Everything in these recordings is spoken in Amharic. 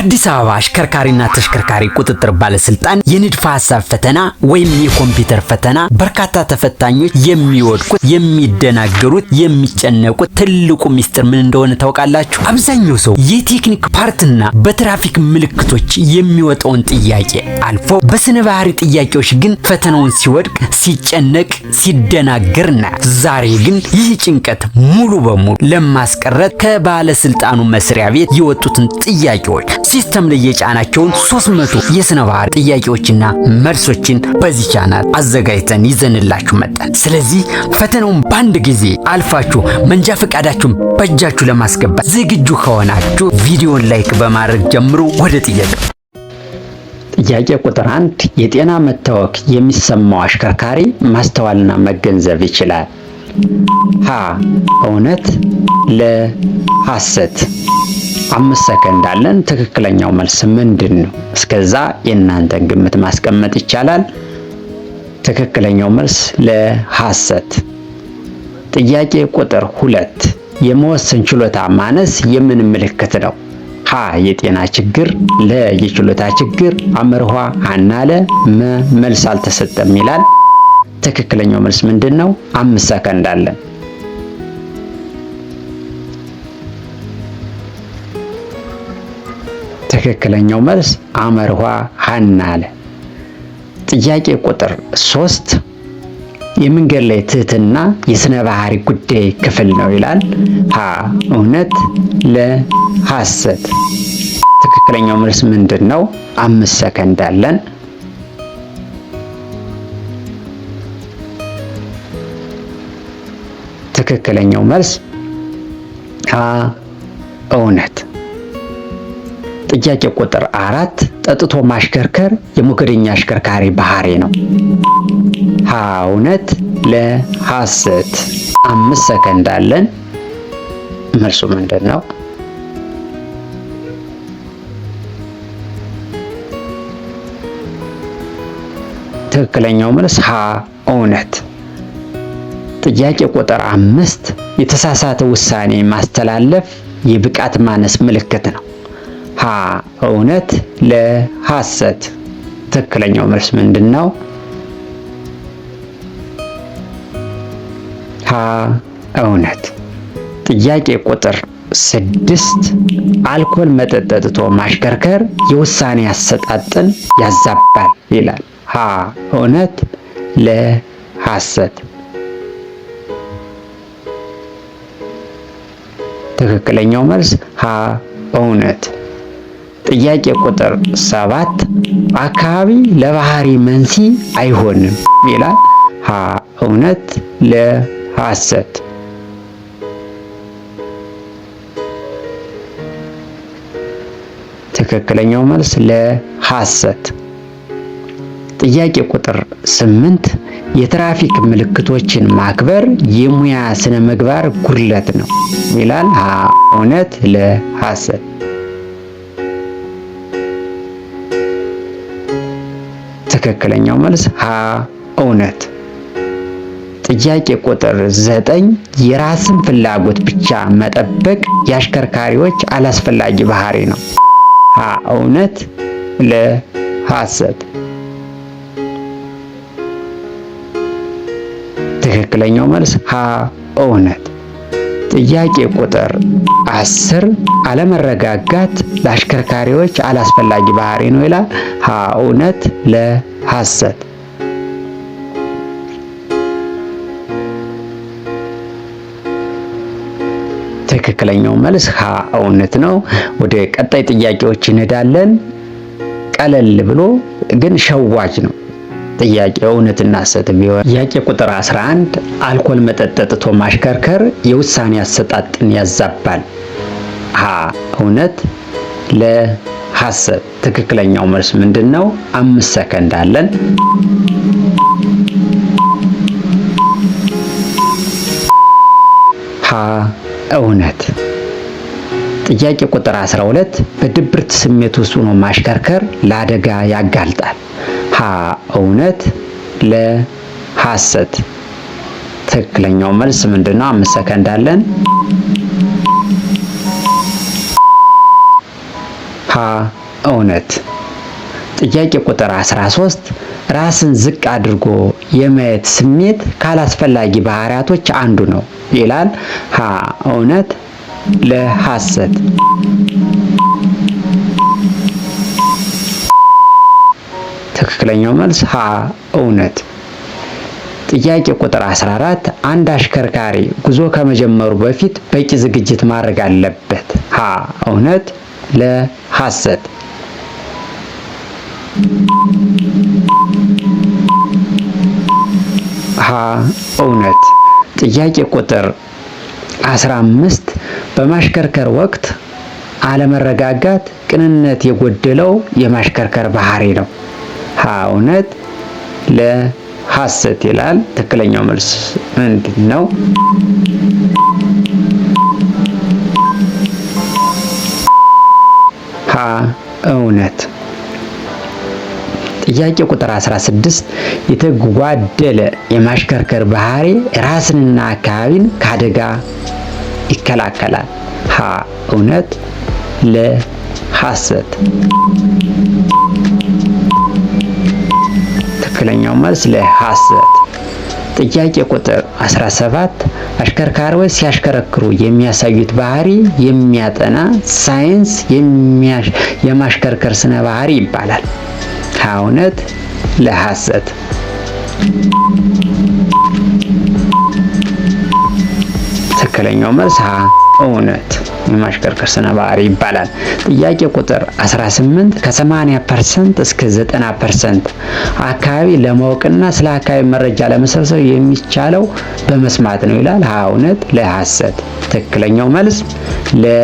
በአዲስ አበባ አሽከርካሪና ተሽከርካሪ ቁጥጥር ባለስልጣን የንድፈ ሐሳብ ፈተና ወይም የኮምፒውተር ፈተና በርካታ ተፈታኞች የሚወድቁት፣ የሚደናገሩት፣ የሚጨነቁት ትልቁ ሚስጥር ምን እንደሆነ ታውቃላችሁ? አብዛኛው ሰው የቴክኒክ ፓርትና በትራፊክ ምልክቶች የሚወጣውን ጥያቄ አልፎ በስነ ባህሪ ጥያቄዎች ግን ፈተናውን ሲወድቅ፣ ሲጨነቅ፣ ሲደናገርና ዛሬ ግን ይህ ጭንቀት ሙሉ በሙሉ ለማስቀረት ከባለስልጣኑ መስሪያ ቤት የወጡትን ጥያቄዎች ሲስተም ላይ የጫናቸውን 300 የስነ ባህሪ ጥያቄዎችና መልሶችን በዚህ ቻናል አዘጋጅተን ይዘንላችሁ መጣን። ስለዚህ ፈተናውን በአንድ ጊዜ አልፋችሁ መንጃ ፈቃዳችሁን በእጃችሁ ለማስገባት ዝግጁ ከሆናችሁ ቪዲዮን ላይክ በማድረግ ጀምሩ። ወደ ጥያቄ ቁጥር 1 የጤና መታወክ የሚሰማው አሽከርካሪ ማስተዋልና መገንዘብ ይችላል። ሀ እውነት፣ ለ ሐሰት። 5 ሰከንድ አለን። ትክክለኛው መልስ ምንድን ነው? እስከዛ የእናንተን ግምት ማስቀመጥ ይቻላል። ትክክለኛው መልስ ለሐሰት። ጥያቄ ቁጥር 2 የመወሰን ችሎታ ማነስ የምን ምልክት ነው? ሀ የጤና ችግር፣ ለ የችሎታ ችግር፣ አመርኋ ሀና ለ መ መልስ አልተሰጠም ይላል። ትክክለኛው መልስ ምንድን ነው? 5 ሰከንድ አለን። ትክክለኛው መልስ አመርኋ ሀና አለ። ጥያቄ ቁጥር 3 የመንገድ ላይ ትህትና የስነ ባህሪ ጉዳይ ክፍል ነው ይላል። ሀ እውነት፣ ለ ሐሰት። ትክክለኛው መልስ ምንድን ነው? 5 ሰከንድ አለን። ትክክለኛው መልስ ሀ እውነት። ጥያቄ ቁጥር 4 ጠጥቶ ማሽከርከር የሞገደኛ አሽከርካሪ ባህሪ ነው። ሀ እውነት፣ ለ ሐሰት። 5 ሰከንድ አለን። መልሱ ምንድን ነው? ትክክለኛው መልስ ሀ እውነት። ጥያቄ ቁጥር 5 የተሳሳተ ውሳኔ ማስተላለፍ የብቃት ማነስ ምልክት ነው። ሀ እውነት፣ ለ ሐሰት። ትክክለኛው መልስ ምንድን ነው? ሀ እውነት። ጥያቄ ቁጥር 6 አልኮል መጠጥ ጠጥቶ ማሽከርከር የውሳኔ አሰጣጥን ያዛባል ይላል። ሀ እውነት፣ ለ ሐሰት። ትክክለኛው መልስ ሀ እውነት። ጥያቄ ቁጥር 7 አካባቢ ለባህሪ መንስኤ አይሆንም ይላል። ሀ እውነት፣ ለ ሐሰት። ትክክለኛው መልስ ለ ሐሰት። ጥያቄ ቁጥር 8 የትራፊክ ምልክቶችን ማክበር የሙያ ስነ ምግባር ጉድለት ነው ይላል። ሀ እውነት፣ ለ ሐሰት። ትክክለኛው መልስ ሀ እውነት። ጥያቄ ቁጥር 9 የራስን ፍላጎት ብቻ መጠበቅ የአሽከርካሪዎች አላስፈላጊ ባህሪ ነው። ሀ እውነት፣ ለ ሐሰት። ትክክለኛው መልስ ሀ እውነት። ጥያቄ ቁጥር 10 አለመረጋጋት ለአሽከርካሪዎች አላስፈላጊ ባህሪ ነው ይላል። ሀ እውነት፣ ለ ሐሰት። ትክክለኛው መልስ ሀ እውነት ነው። ወደ ቀጣይ ጥያቄዎች እንሄዳለን። ቀለል ብሎ ግን ሸዋጅ ነው ጥያቄ እውነትና ሐሰት ቢሆን። ጥያቄ ቁጥር 11 አልኮል መጠጥ ጠጥቶ ማሽከርከር የውሳኔ አሰጣጥን ያዛባል። ሀ እውነት፣ ለ ሐሰት። ትክክለኛው መልስ ምንድን ነው? 5 ሰከንድ አለን። ሀ እውነት። ጥያቄ ቁጥር 12 በድብርት ስሜት ውስጥ ሆኖ ማሽከርከር ለአደጋ ያጋልጣል። ሀ እውነት፣ ለ ሐሰት። ትክክለኛው መልስ ምንድነው? 5 ሰከንድ አለን። ሀ እውነት። ጥያቄ ቁጥር 13 ራስን ዝቅ አድርጎ የማየት ስሜት ካላስፈላጊ ባህሪያቶች አንዱ ነው ይላል። ሀ እውነት፣ ለ ሐሰት። ትክክለኛው መልስ ሀ እውነት። ጥያቄ ቁጥር 14 አንድ አሽከርካሪ ጉዞ ከመጀመሩ በፊት በቂ ዝግጅት ማድረግ አለበት። ሀ እውነት፣ ለ ሐሰት። ሀ እውነት። ጥያቄ ቁጥር 15 በማሽከርከር ወቅት አለመረጋጋት ቅንነት የጎደለው የማሽከርከር ባህሪ ነው። ሀ እውነት፣ ለ ሐሰት ይላል። ትክክለኛው መልስ ምንድን ነው? ሀ እውነት። ጥያቄ ቁጥር 16 የተጓደለ የማሽከርከር ባህሪ ራስንና አካባቢን ከአደጋ ይከላከላል። ሀ እውነት፣ ለ ሐሰት። ትክክለኛው መልስ ለ ሐሰት። ጥያቄ ቁጥር 17 አሽከርካሪዎች ሲያሽከረክሩ የሚያሳዩት ባህሪ የሚያጠና ሳይንስ የማሽከርከር ስነ ባህሪ ይባላል። ሀ እውነት፣ ለ ሐሰት። ትክክለኛው መልስ ሀ እውነት የማሽከርከር ስነ ባህሪ ይባላል። ጥያቄ ቁጥር 18 ከ80% እስከ 90% አካባቢ ለማወቅና ስለ አካባቢ መረጃ ለመሰብሰብ የሚቻለው በመስማት ነው ይላል። ሀ እውነት፣ ለ ሐሰት። ትክክለኛው መልስ ለ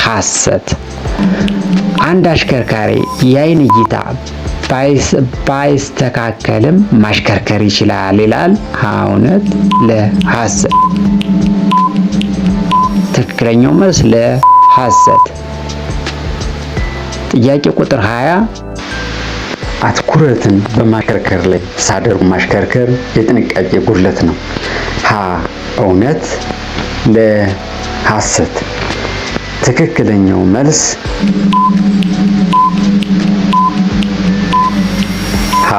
ሐሰት። አንድ አሽከርካሪ የአይን እይታ ባይስተካከልም ማሽከርከር ይችላል ይላል። ሀ እውነት፣ ለ ሐሰት። ትክክለኛው መልስ ለ ሐሰት። ጥያቄ ቁጥር 20 አትኩረትን በማሽከርከር ላይ ሳደርጉ ማሽከርከር የጥንቃቄ ጉድለት ነው። ሀ እውነት፣ ለ ሐሰት። ትክክለኛው መልስ ሀ።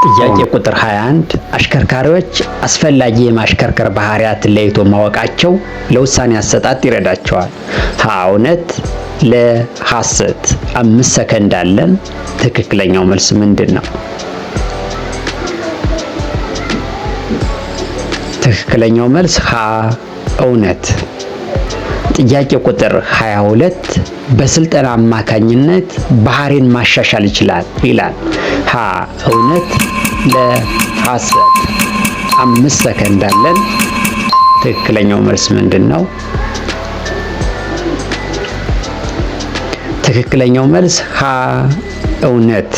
ጥያቄ ቁጥር 21 አሽከርካሪዎች አስፈላጊ የማሽከርከር ባህሪያትን ለይቶ ማወቃቸው ለውሳኔ አሰጣጥ ይረዳቸዋል። ሀ እውነት፣ ለ ሐሰት። 5 ሰከንድ አለን። ትክክለኛው መልስ ምንድን ነው? ትክክለኛው መልስ ሀ እውነት። ጥያቄ ቁጥር 22 በስልጠና አማካኝነት ባህሪን ማሻሻል ይችላል ይላል። ሀ እውነት፣ ለ ሐሰት። 5 ሰከንድ አለን። ትክክለኛው መልስ ምንድን ነው? ትክክለኛው መልስ ሀ እውነት።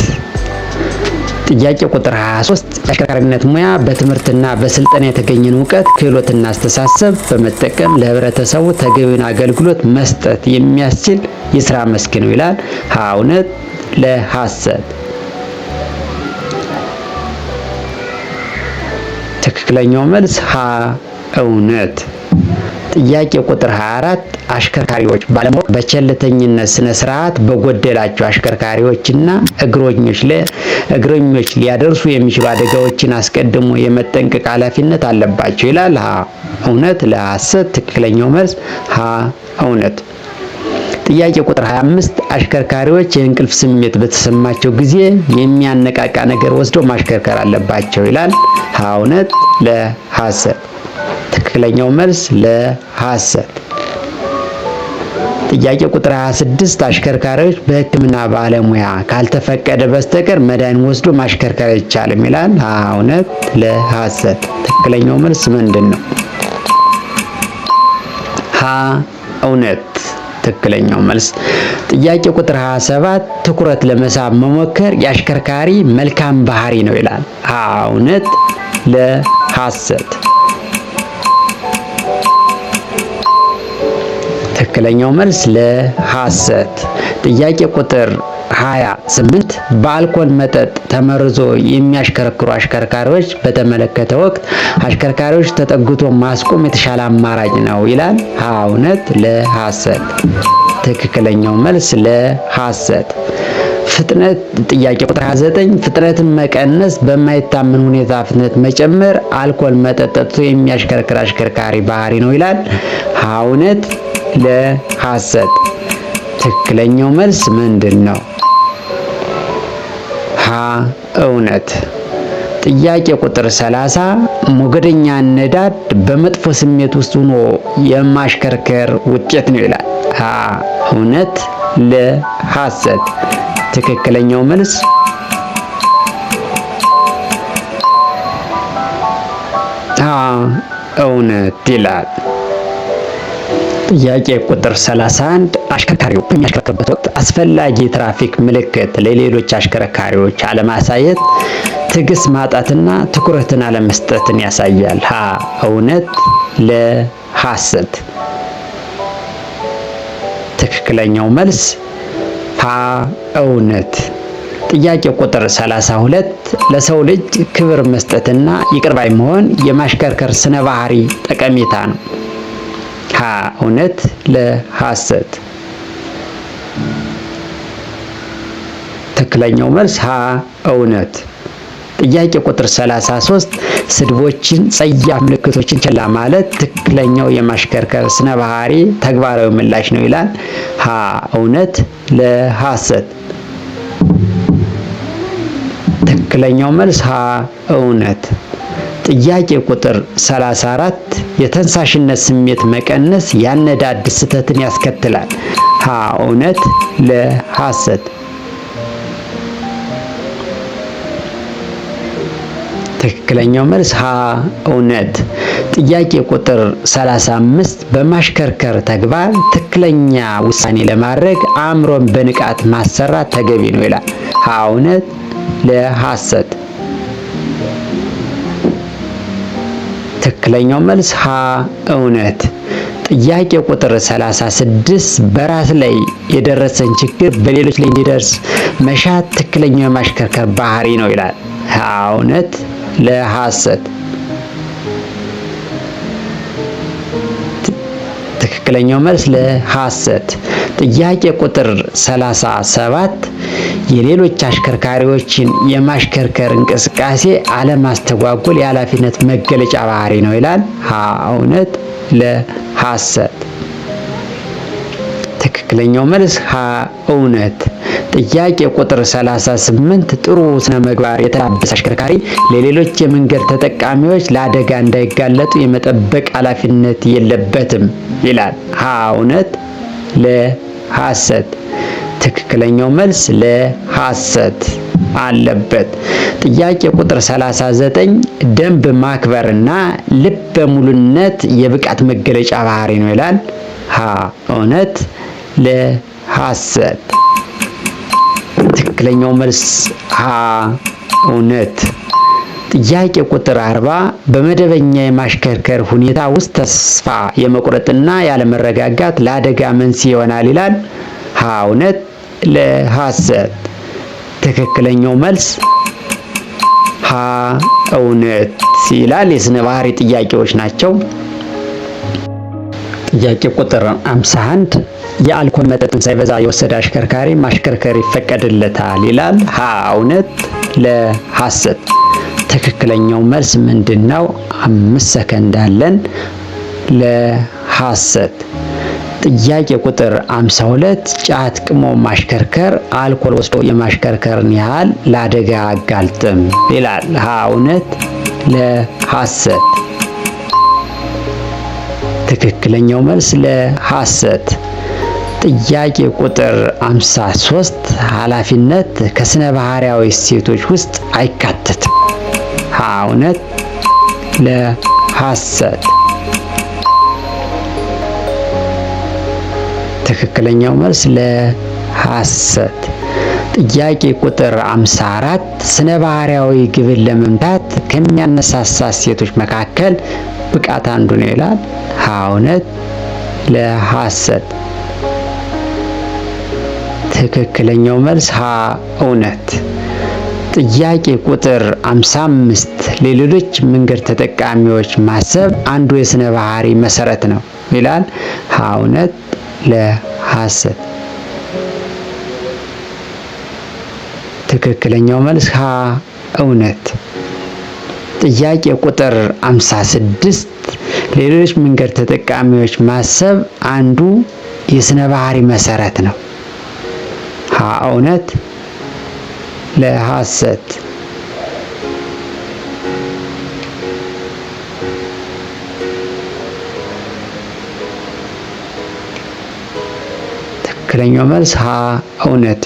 ጥያቄ ቁጥር 23 የአሽከርካሪነት ሙያ በትምህርትና በስልጠና የተገኘን እውቀት፣ ክህሎትና አስተሳሰብ በመጠቀም ለህብረተሰቡ ተገቢውን አገልግሎት መስጠት የሚያስችል የስራ መስክ ነው ይላል። ሀ እውነት፣ ለ ሐሰት። ትክክለኛው መልስ ሀ እውነት። ጥያቄ ቁጥር 24 አሽከርካሪዎች ባለማወቅ በቸልተኝነት ስነ ስርዓት በጎደላቸው አሽከርካሪዎችና እግረኞች ሊያደርሱ የሚችሉ አደጋዎችን አስቀድሞ የመጠንቀቅ ኃላፊነት አለባቸው ይላል። ሀ እውነት፣ ለ ሐሰት። ትክክለኛው መልስ ሀ እውነት። ጥያቄ ቁጥር 25 አሽከርካሪዎች የእንቅልፍ ስሜት በተሰማቸው ጊዜ የሚያነቃቃ ነገር ወስደው ማሽከርከር አለባቸው ይላል። ሀ እውነት፣ ለ ሐሰት። ትክክለኛው መልስ ለ ሐሰት። ጥያቄ ቁጥር 26 አሽከርካሪዎች በሕክምና ባለሙያ ካልተፈቀደ በስተቀር መድኃኒት ወስዶ ማሽከርከር አይቻልም ይላል። ሀ እውነት፣ ለ ሐሰት። ትክክለኛው መልስ ምንድን ነው? ሀ እውነት። ትክክለኛው መልስ። ጥያቄ ቁጥር 27 ትኩረት ለመሳብ መሞከር የአሽከርካሪ መልካም ባህሪ ነው ይላል። ሀ እውነት፣ ለ ሐሰት። ትክክለኛው መልስ ለ ሐሰት። ጥያቄ ቁጥር 28 በአልኮል መጠጥ ተመርዞ የሚያሽከረክሩ አሽከርካሪዎች በተመለከተ ወቅት አሽከርካሪዎች ተጠግቶ ማስቆም የተሻለ አማራጭ ነው ይላል። ሀ እውነት፣ ለ ሐሰት። ትክክለኛው መልስ ለሐሰት። ፍጥነት ጥያቄ ቁጥር 29 ፍጥነትን መቀነስ፣ በማይታመን ሁኔታ ፍጥነት መጨመር አልኮል መጠጥ ጠጥቶ የሚያሽከረክር አሽከርካሪ ባህሪ ነው ይላል። እውነት ለሐሰት። ትክክለኛው መልስ ምንድን ነው? እውነት። ጥያቄ ቁጥር 30 ሞገደኛ አነዳድ በመጥፎ ስሜት ውስጥ ሆኖ የማሽከርከር ውጤት ነው ይላል። እውነት ለሐሰት። ትክክለኛው መልስ እውነት ይላል። ጥያቄ ቁጥር 31 አሽከርካሪው በሚያሽከረክርበት ወቅት አስፈላጊ የትራፊክ ምልክት ለሌሎች አሽከርካሪዎች አለማሳየት ትዕግስት ማጣትና ትኩረትን አለመስጠትን ያሳያል። እውነት ለሐሰት። ትክክለኛው መልስ እውነት። ጥያቄ ቁጥር 32 ለሰው ልጅ ክብር መስጠትና ይቅር ባይ መሆን የማሽከርከር ስነ ባህሪ ጠቀሜታ ነው። እውነት ለሐሰት። ትክክለኛው መልስ እውነት። ጥያቄ ቁጥር 33 ስድቦችን፣ ጸያፍ ምልክቶችን ችላ ማለት ትክክለኛው የማሽከርከር ስነ ባህሪ ተግባራዊ ምላሽ ነው ይላል። እውነት ለሐሰት። ትክክለኛው መልስ እውነት። ጥያቄ ቁጥር 34 የተነሳሽነት ስሜት መቀነስ ያነዳድ ስህተትን ያስከትላል። እውነት ለሐሰት። ትክክለኛው መልስ እውነት። ጥያቄ ቁጥር 35 በማሽከርከር ተግባር ትክክለኛ ውሳኔ ለማድረግ አእምሮን በንቃት ማሰራት ተገቢ ነው ይላል። እውነት ለሐሰት። ትክክለኛው መልስ እውነት። ጥያቄ ቁጥር 36 በራስ ላይ የደረሰን ችግር በሌሎች ላይ እንዲደርስ መሻት ትክክለኛው የማሽከርከር ባህሪ ነው ይላል። እውነት ለሐሰት። ትክክለኛው መልስ ለሐሰት። ጥያቄ ቁጥር 37 የሌሎች አሽከርካሪዎችን የማሽከርከር እንቅስቃሴ አለማስተጓጎል የኃላፊነት መገለጫ ባህሪ ነው ይላል። እውነት ለሐሰት። ትክክለኛው መልስ እውነት። ጥያቄ ቁጥር 38 ጥሩ ስነ ምግባር የተላበሰ አሽከርካሪ ለሌሎች የመንገድ ተጠቃሚዎች ለአደጋ እንዳይጋለጡ የመጠበቅ ኃላፊነት የለበትም ይላል። እውነት ለሐሰት። ትክክለኛው መልስ ለሐሰት አለበት። ጥያቄ ቁጥር 39 ደንብ ማክበርና ልበ ሙሉነት የብቃት መገለጫ ባህሪ ነው ይላል። እውነት ለሐሰት። ትክክለኛው መልስ እውነት። ጥያቄ ቁጥር 40 በመደበኛ የማሽከርከር ሁኔታ ውስጥ ተስፋ የመቁረጥና ያለመረጋጋት ለአደጋ መንስኤ ይሆናል ይላል። እውነት ለሐሰት። ትክክለኛው መልስ እውነት ይላል። የስነ ባህሪ ጥያቄዎች ናቸው። ጥያቄ ቁጥር 51 የአልኮል መጠጥን ሳይበዛ የወሰደ አሽከርካሪ ማሽከርከር ይፈቀድለታል ይላል። እውነት ለሐሰት። ትክክለኛው መልስ ምንድነው? 5 ሰከንድ አለን። ለሐሰት። ጥያቄ ቁጥር 52 ጫት ቅሞ ማሽከርከር አልኮል ወስዶ የማሽከርከርን ያህል ለአደጋ አጋልጥም ይላል። እውነት ለሐሰት። ትክክለኛው መልስ ለሐሰት። ጥያቄ ቁጥር 53 ኃላፊነት ከስነ ባህሪያዊ እሴቶች ውስጥ አይካተትም። እውነት ለሐሰት። ትክክለኛው መልስ ለሐሰት። ጥያቄ ቁጥር 54 ስነ ባህሪያዊ ግብን ለመምታት ከሚያነሳሳ እሴቶች መካከል ብቃት አንዱ ነው ይላል። እውነት ለሐሰት። ትክክለኛው መልስ እውነት። ጥያቄ ቁጥር 55 ለሌሎች መንገድ ተጠቃሚዎች ማሰብ አንዱ የስነ ባህሪ መሰረት ነው ይላል። እውነት ለሐሰት። ሐሰት። ትክክለኛው መልስ ሀ እውነት። ጥያቄ ቁጥር 56 ለሌሎች መንገድ ተጠቃሚዎች ማሰብ አንዱ የስነ ባህሪ መሰረት ነው። ሀ እውነት፣ ለ ሐሰት። ትክክለኛው መልስ ሀ እውነት።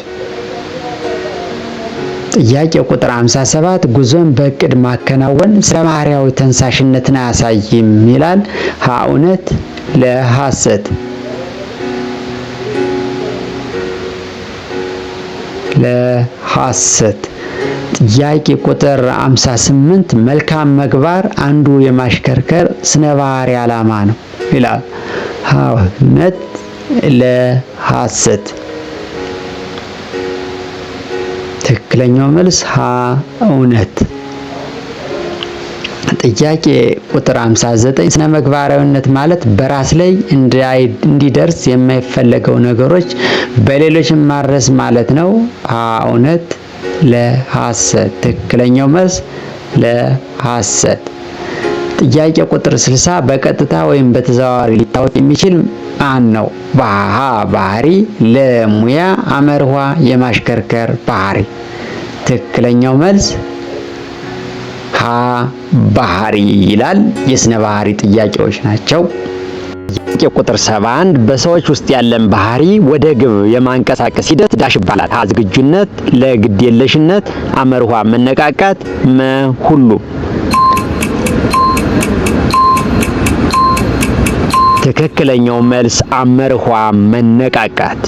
ጥያቄ ቁጥር 57 ጉዞን በእቅድ ማከናወን ስለ ባህሪያዊ ተነሳሽነትን አያሳይም ይላል። ሀ እውነት፣ ለ ሐሰት። ለ ሐሰት። ጥያቄ ቁጥር 58 መልካም ምግባር አንዱ የማሽከርከር ስነ ባህሪ ዓላማ ነው ይላል። ሀ እውነት፣ ለ ሐሰት። ትክክለኛው መልስ ሀ እውነት። ጥያቄ ቁጥር 59 ስነ ምግባራዊነት ማለት በራስ ላይ እንዲደርስ የማይፈለገው ነገሮች በሌሎች ማድረስ ማለት ነው። ሀ እውነት፣ ለ ሐሰት። ትክክለኛው መልስ ለ ሐሰት። ጥያቄ ቁጥር 60 በቀጥታ ወይም በተዘዋዋሪ ሊታወቅ የሚችል ማን ነው? ሀ ባህሪ፣ ለ ሙያ፣ ሐመርኋ የማሽከርከር ባህሪ። ትክክለኛው መልስ ሀ ባህሪ ይላል። የስነ ባህሪ ጥያቄዎች ናቸው። ጥያቄ ቁጥር 71 በሰዎች ውስጥ ያለን ባህሪ ወደ ግብ የማንቀሳቀስ ሂደት ዳሽ ይባላል። ሀ ዝግጁነት፣ ለ ግዴለሽነት፣ ሐመርኋ መነቃቃት፣ መ ሁሉ። ትክክለኛው መልስ ሐመርኋ መነቃቃት።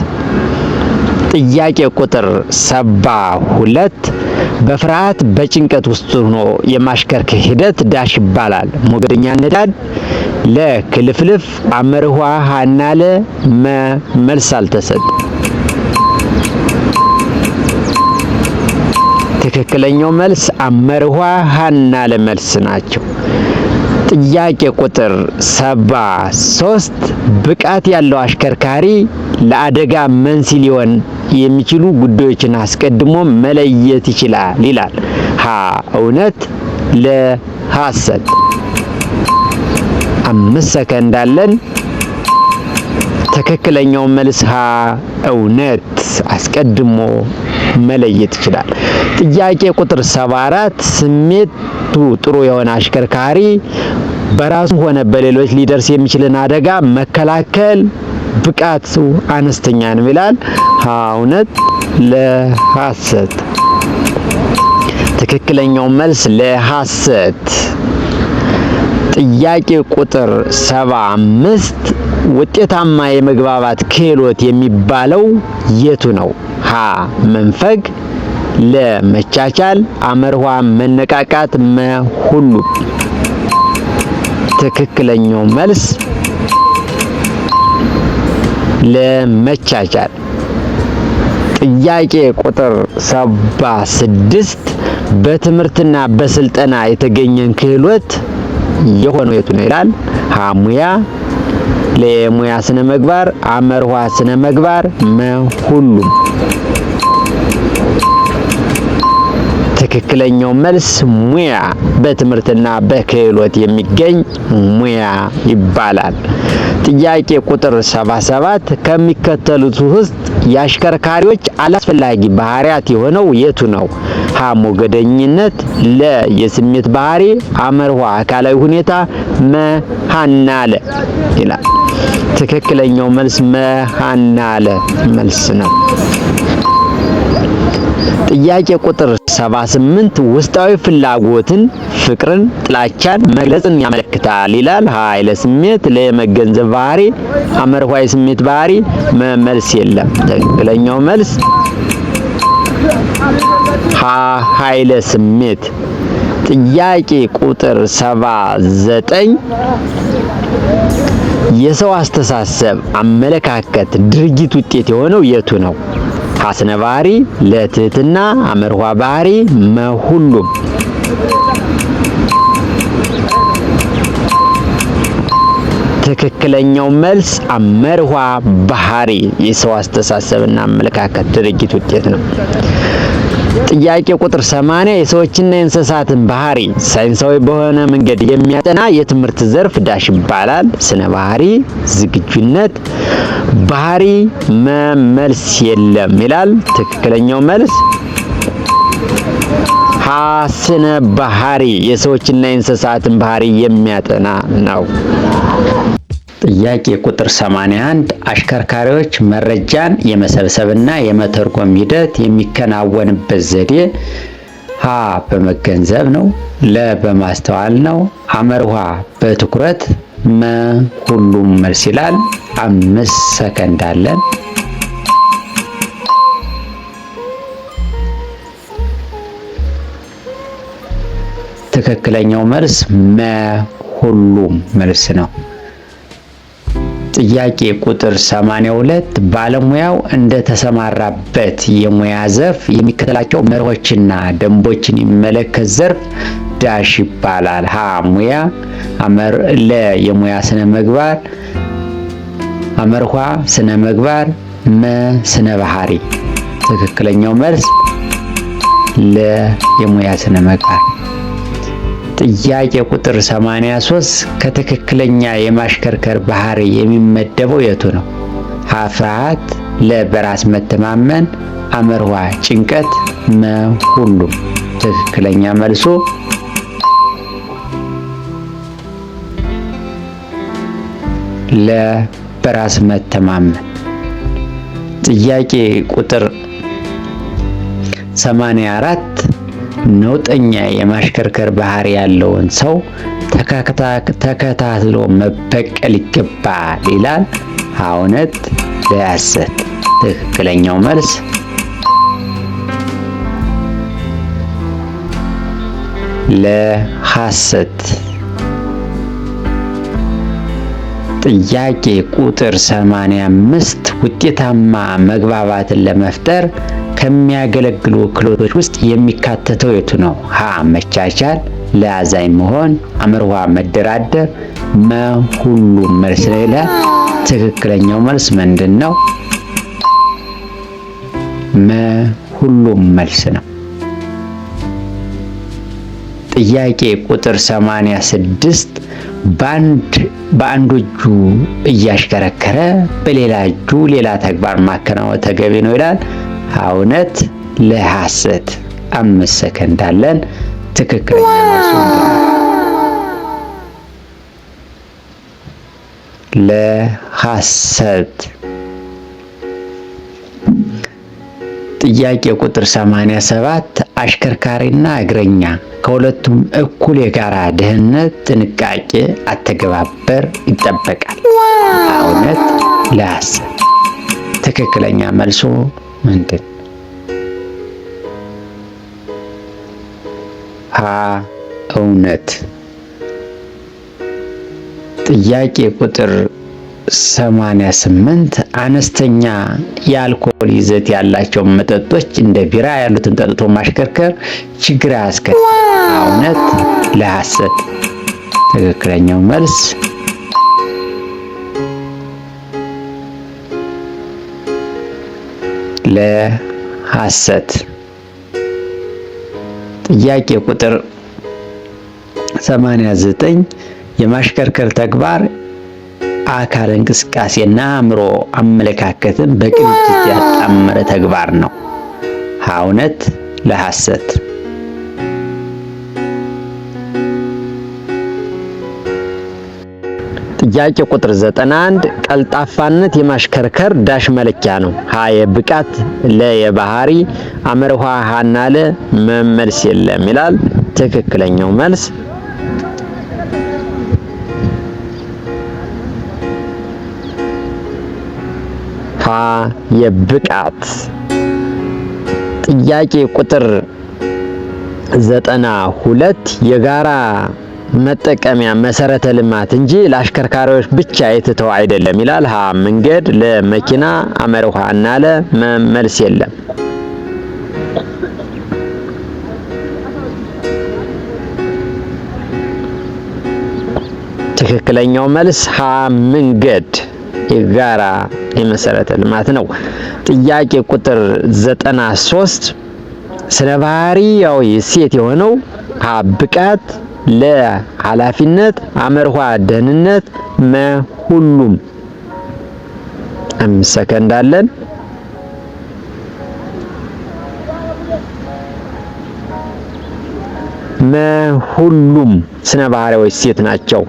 ጥያቄ ቁጥር 72 በፍርሃት በጭንቀት ውስጥ ሆኖ የማሽከርከር ሂደት ዳሽ ይባላል። ሞገደኛ ነዳድ፣ ለ ክልፍልፍ፣ ሐመርኋ ሀና ለ፣ መ መልስ አልተሰጠ። ትክክለኛው መልስ ሐመርኋ ሀና ለ መልስ ናቸው። ጥያቄ ቁጥር 73 ብቃት ያለው አሽከርካሪ ለአደጋ መንስኤ ሊሆን የሚችሉ ጉዳዮችን አስቀድሞ መለየት ይችላል ይላል። ሀ እውነት፣ ለ ሐሰት። 5 ሰከንድ አለን። ትክክለኛው መልስ ሀ እውነት፣ አስቀድሞ መለየት ይችላል። ጥያቄ ቁጥር 74 ስሜቱ ጥሩ የሆነ አሽከርካሪ በራሱ ሆነ በሌሎች ሊደርስ የሚችልን አደጋ መከላከል ብቃቱ አነስተኛ ነው ይላል። ሀ እውነት፣ ለ ሐሰት። ትክክለኛው መልስ ለ ሐሰት። ጥያቄ ቁጥር 75 ውጤታማ የመግባባት ክህሎት የሚባለው የቱ ነው? ሀ መንፈግ፣ ለ መቻቻል፣ ሐመርኋ መነቃቃት፣ መ ሁሉ። ትክክለኛው መልስ ለመቻቻል። ጥያቄ ቁጥር 76 በትምህርትና በስልጠና የተገኘን ክህሎት የሆነው የቱ ነው ይላል። ሀ ሙያ፣ ለ ሙያ ስነ ምግባር፣ ሐመርኋ ስነ ምግባር፣ መ ሁሉም። ትክክለኛው መልስ ሙያ፣ በትምህርትና በክህሎት የሚገኝ ሙያ ይባላል። ጥያቄ ቁጥር 77 ከሚከተሉት ውስጥ የአሽከርካሪዎች አላስፈላጊ ባህሪያት የሆነው የቱ ነው? ሀ ሞገደኝነት፣ ለ የስሜት ባህሪ፣ ሐመርኋ አካላዊ ሁኔታ፣ መ ሀና ለ ይላል። ትክክለኛው መልስ መ ሀና ለ መልስ ነው። ጥያቄ ቁጥር 78 ውስጣዊ ፍላጎትን፣ ፍቅርን፣ ጥላቻን መግለጽን ያመለክታል ይላል። ሀ ኃይለ ስሜት፣ ለ መገንዘብ ባህሪ፣ ሐመርኋ የስሜት ባህሪ፣ መልስ የለም። ትክክለኛው መልስ ሀ ኃይለ ስሜት። ጥያቄ ቁጥር 79 የሰው አስተሳሰብ፣ አመለካከት፣ ድርጊት ውጤት የሆነው የቱ ነው? ሀ ስነ ባህሪ፣ ለ ትህትና፣ ሐመርኋ ባህሪ፣ መ ሁሉም። ትክክለኛው መልስ አመርኋ ባህሪ የሰው አስተሳሰብና አመለካከት ድርጊት ውጤት ነው። ጥያቄ ቁጥር 80 የሰዎችና የእንስሳትን ባህሪ ሳይንሳዊ በሆነ መንገድ የሚያጠና የትምህርት ዘርፍ ዳሽ ይባላል። ስነ ባህሪ፣ ዝግጁነት፣ ባህሪ፣ መልስ የለም ይላል። ትክክለኛው መልስ ስነ ባህሪ የሰዎችና የእንስሳትን ባህሪ የሚያጠና ነው። ጥያቄ ቁጥር 81 አሽከርካሪዎች መረጃን የመሰብሰብና የመተርጎም ሂደት የሚከናወንበት ዘዴ ሀ በመገንዘብ ነው፣ ለ በማስተዋል ነው፣ አመርኋ በትኩረት፣ መ ሁሉም መልስ ይላል። 5 ሰከንድ አለን። ትክክለኛው መልስ መ ሁሉም መልስ ነው። ጥያቄ ቁጥር 82 ባለሙያው እንደተሰማራበት የሙያ ዘርፍ የሚከተላቸው መርሆችና ደንቦችን የሚመለከት ዘርፍ ዳሽ ይባላል። ሀ ሙያ፣ ለ የሙያ ስነ ምግባር፣ አመርኋ ስነ ምግባር፣ መ ስነ ባህሪ። ትክክለኛው መልስ ለ የሙያ ስነ ምግባር። ጥያቄ ቁጥር 83 ከትክክለኛ የማሽከርከር ባህሪ የሚመደበው የቱ ነው? ሀ ፍርሃት፣ ለ በራስ መተማመን፣ አመርኋ ጭንቀት፣ መ ሁሉም። ትክክለኛ መልሱ ለ በራስ መተማመን። ጥያቄ ቁጥር 84 ነውጠኛ የማሽከርከር ባህሪ ያለውን ሰው ተከታትሎ መበቀል ይገባል ይላል። እውነት ለሐሰት? ትክክለኛው መልስ ለሐሰት። ጥያቄ ቁጥር 85 ውጤታማ መግባባትን ለመፍጠር ከሚያገለግሉ ክህሎቶች ውስጥ የሚካተተው የቱ ነው? ሀ መቻቻል፣ ለ አዛኝ መሆን፣ አመርኋ መደራደር፣ መ ሁሉም መልስ ነው ይላል። ትክክለኛው መልስ ምንድን ነው? መ ሁሉም መልስ ነው። ጥያቄ ቁጥር 86 በአንዱ እጁ እያሽከረከረ በሌላ እጁ ሌላ ተግባር ማከናወን ተገቢ ነው ይላል። እውነት ለሐሰት? 5 ሰከንድ አለን። ትክክለኛ መልሱ ለሐሰት። ጥያቄ ቁጥር 87 አሽከርካሪና እግረኛ ከሁለቱም እኩል የጋራ ደህንነት፣ ጥንቃቄ፣ አተገባበር ይጠበቃል። እውነት ለሐሰት? ትክክለኛ መልሱ ምንድን? ሀ እውነት። ጥያቄ ቁጥር 88 አነስተኛ የአልኮል ይዘት ያላቸው መጠጦች እንደ ቢራ ያሉትን ጠጥቶ ማሽከርከር ችግር አያስከትልም። እውነት ለሐሰት? ትክክለኛው መልስ ለሐሰት። ጥያቄ ቁጥር 89 የማሽከርከር ተግባር አካል እንቅስቃሴና አእምሮ አመለካከትን በቅንጅት ያጣመረ ተግባር ነው። እውነት ለሐሰት? ጥያቄ ቁጥር 91 ቀልጣፋነት የማሽከርከር ዳሽ መለኪያ ነው። ሀ የብቃት፣ ለ የባህሪ፣ አመርኋ ሀና ለ መልስ የለም ይላል። ትክክለኛው መልስ ሀ የብቃት። ጥያቄ ቁጥር 92 የጋራ መጠቀሚያ መሰረተ ልማት እንጂ ለአሽከርካሪዎች ብቻ የተተው አይደለም ይላል። ሀ መንገድ፣ ለመኪና፣ አመርኋ እና ለ መልስ የለም። ትክክለኛው መልስ ሀ መንገድ የጋራ የመሰረተ ልማት ነው። ጥያቄ ቁጥር 93 ስነ ባህሪያዊ እሴት የሆነው ሀ ብቃት፣ ለ ኃላፊነት፣ አመርኋ ደህንነት፣ መ ሁሉም። 5 ሰከንድ አለን። ሁሉም ስነ ባህሪያዊ እሴት ናቸው።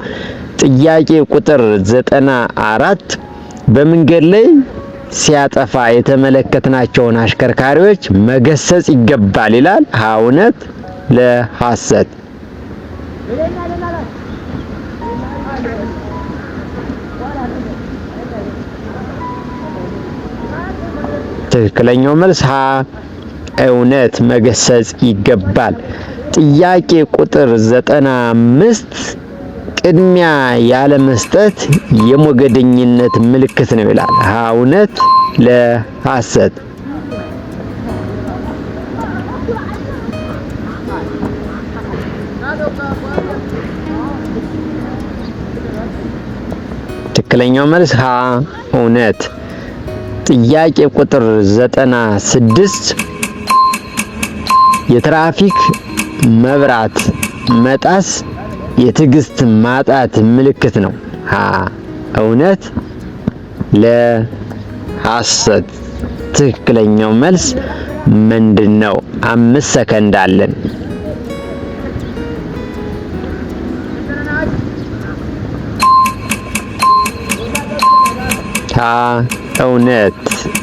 ጥያቄ ቁጥር 94 በመንገድ ላይ ሲያጠፋ የተመለከትናቸውን አሽከርካሪዎች መገሰጽ ይገባል ይላል። ሀ እውነት፣ ለ ሐሰት። ትክክለኛው መልስ ሀ እውነት፣ መገሰጽ ይገባል። ጥያቄ ቁጥር 95 ቅድሚያ ያለ መስጠት የሞገደኝነት ምልክት ነው ይላል። ሀ እውነት፣ ለ ሐሰት። ትክክለኛው መልስ ሀ እውነት። ጥያቄ ቁጥር 96 የትራፊክ መብራት መጣስ የትዕግስት ማጣት ምልክት ነው። ሀ እውነት፣ ለ ሐሰት። ትክክለኛው መልስ ምንድነው? 5 ሰከንድ አለን። ሀ እውነት፣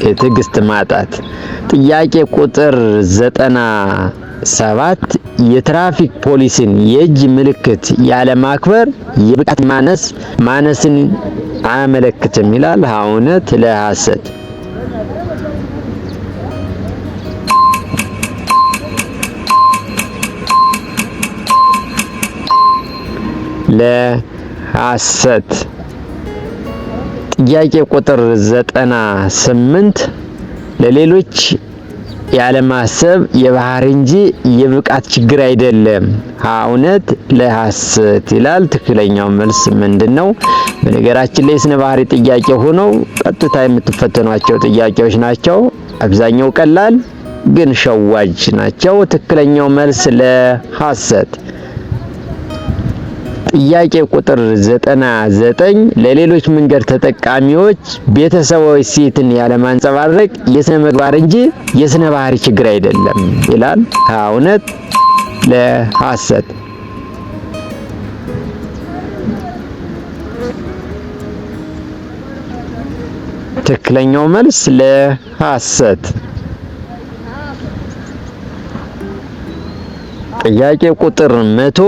የትዕግስት ማጣት። ጥያቄ ቁጥር 97 የትራፊክ ፖሊስን የእጅ ምልክት ያለ ማክበር የብቃት ማነስን አያመለክትም ይላል። ሀ እውነት፣ ለ ሐሰት። ለ ሐሰት። ጥያቄ ቁጥር 98 ለሌሎች ያለማሰብ የባህሪ እንጂ የብቃት ችግር አይደለም። ሀ እውነት፣ ለ ሐሰት ይላል። ትክክለኛው መልስ ምንድነው? በነገራችን ላይ ስነ ባህሪ ጥያቄ ሆነው ቀጥታ የምትፈተኗቸው ጥያቄዎች ናቸው። አብዛኛው ቀላል ግን ሸዋጅ ናቸው። ትክክለኛው መልስ ለ ሐሰት። ጥያቄ ቁጥር 99 ለሌሎች መንገድ ተጠቃሚዎች ቤተሰባዊ እሴትን ያለማንጸባረቅ የስነ ምግባር እንጂ የስነ ባህሪ ችግር አይደለም ይላል። ሀ እውነት፣ ለ ሐሰት። ትክክለኛው መልስ ለ ሐሰት። ጥያቄ ቁጥር 100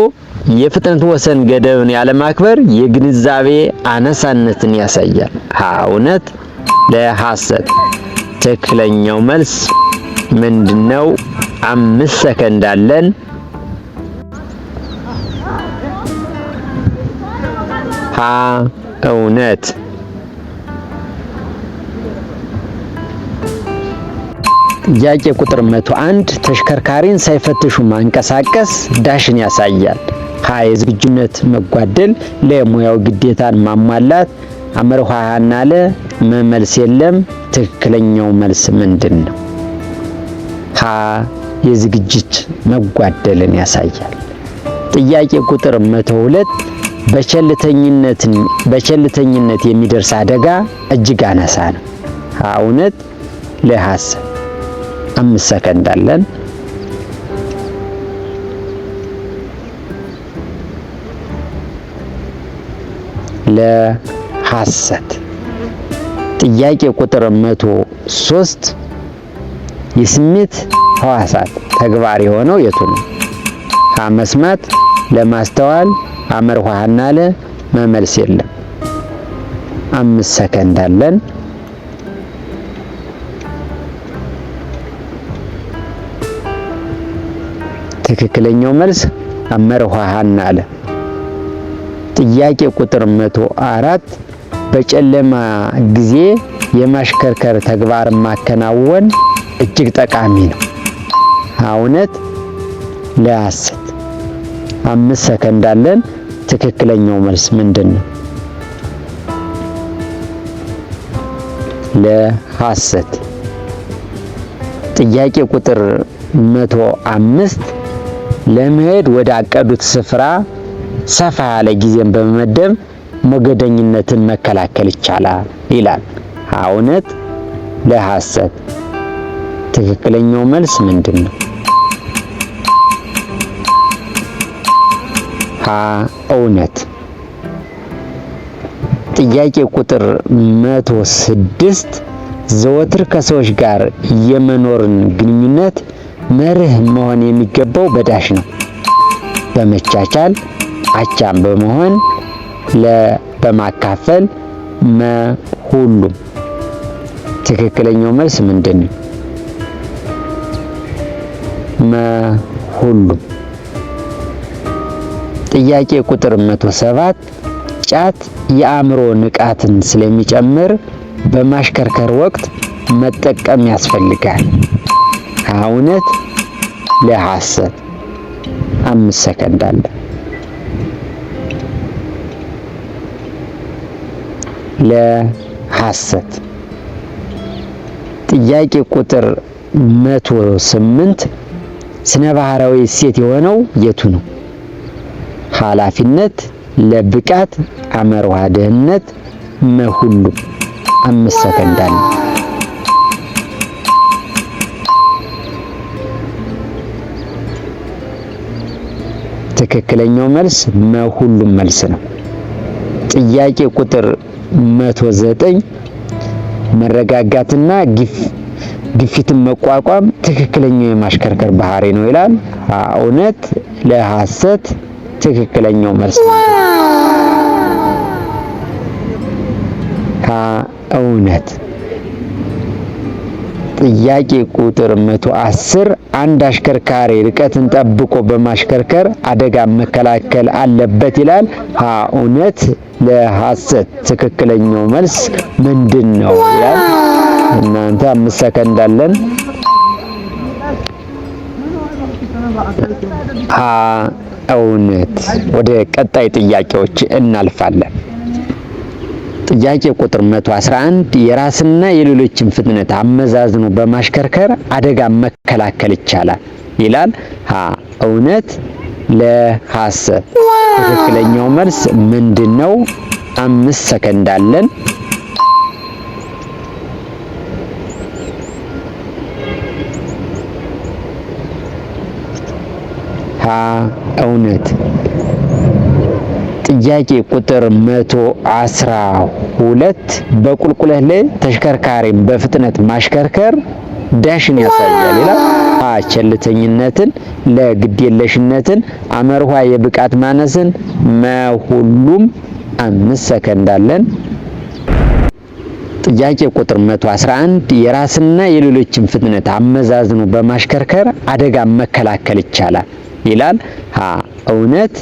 የፍጥነት ወሰን ገደብን ያለማክበር የግንዛቤ አነሳነትን ያሳያል። ሀ እውነት፣ ለ ሐሰት። ትክክለኛው መልስ ምንድነው? 5 ሰከንድ አለን። ሀ እውነት። ጥያቄ ቁጥር 101 ተሽከርካሪን ሳይፈትሹ ማንቀሳቀስ ዳሽን ያሳያል። ሀ የዝግጁነት መጓደል፣ ለ ሙያው ግዴታን ማሟላት፣ አመርሃ ሀና ለ መልስ የለም። ትክክለኛው መልስ ምንድነው? ሀ የዝግጅት መጓደልን ያሳያል። ጥያቄ ቁጥር 102 በቸልተኝነት የሚደርስ አደጋ እጅግ አናሳ ነው። ሀ እውነት፣ ለ ሐሰት። 5 ሰከንድ አለን። ለ ሐሰት። ጥያቄ ቁጥር 103 የስሜት ሕዋሳት ተግባር የሆነው የቱ ነው? ሀ መስማት፣ ለማስተዋል፣ አመርሃ ሀና ለ መልስ የለም። 5 ሰከንድ አለን። ትክክለኛው መልስ አመርሃ ሀና ለ። ጥያቄ ቁጥር 104 በጨለማ ጊዜ የማሽከርከር ተግባር ማከናወን እጅግ ጠቃሚ ነው። እውነት፣ ለ ሐሰት። 5 ሰከንድ አለን። ትክክለኛው መልስ ምንድን ነው? ለሐሰት። ጥያቄ ቁጥር 105 ለመሄድ ወደ አቀዱት ስፍራ ሰፋ ያለ ጊዜን በመመደብ ሞገደኝነትን መከላከል ይቻላል ይላል። እውነት ለሐሰት? ትክክለኛው መልስ ምንድን ነው? እውነት። ጥያቄ ቁጥር 106 ዘወትር ከሰዎች ጋር የመኖርን ግንኙነት መርህ መሆን የሚገባው በዳሽ ነው። በመቻቻል፣ አቻም በመሆን፣ በማካፈል፣ ሁሉም። ትክክለኛው መልስ ምንድን ነው? ሁሉም። ጥያቄ ቁጥር 107 ጫት የአእምሮ ንቃትን ስለሚጨምር በማሽከርከር ወቅት መጠቀም ያስፈልጋል። እውነት ለሐሰት? 5 ሰከንድ አለ። ለሐሰት። ጥያቄ ቁጥር 108 ስነ ባህራዊ እሴት የሆነው የቱ ነው? ኃላፊነት፣ ለብቃት፣ አመርሃ ደህንነት፣ ሁሉም። 5 ሰከንድ አለ። ትክክለኛው መልስ ሁሉም መልስ ነው። ጥያቄ ቁጥር 109 መረጋጋትና ግፊትን መቋቋም ትክክለኛው የማሽከርከር ባህሪ ነው ይላል። እውነት ለሐሰት? ትክክለኛው መልስ ነው። እውነት። ጥያቄ ቁጥር 110 አንድ አሽከርካሪ ርቀትን ጠብቆ በማሽከርከር አደጋ መከላከል አለበት ይላል። እውነት ለሐሰት? ትክክለኛው መልስ ምንድን ነው ይላል። እናንተ 5 ሰከንድ አለን። እውነት። ወደ ቀጣይ ጥያቄዎች እናልፋለን። ጥያቄ ቁጥር 111 የራስና የሌሎችን ፍጥነት አመዛዝኖ በማሽከርከር አደጋ መከላከል ይቻላል ይላል። እውነት ለሐሰት? ትክክለኛው መልስ ምንድነው? 5 ሰከንድ አለን። እውነት። ጥያቄ ቁጥር 112 በቁልቁለት ላይ ተሽከርካሪን በፍጥነት ማሽከርከር ዳሽን ያሳያል ይላል። ቸልተኝነትን፣ ለግዴለሽነትን፣ አመርሃ የብቃት ማነስን፣ ሁሉም። 5 ሰከንድ አለን። ጥያቄ ቁጥር 111 የራስና የሌሎችን ፍጥነት አመዛዝኖ በማሽከርከር አደጋ መከላከል ይቻላል ይላል። እውነት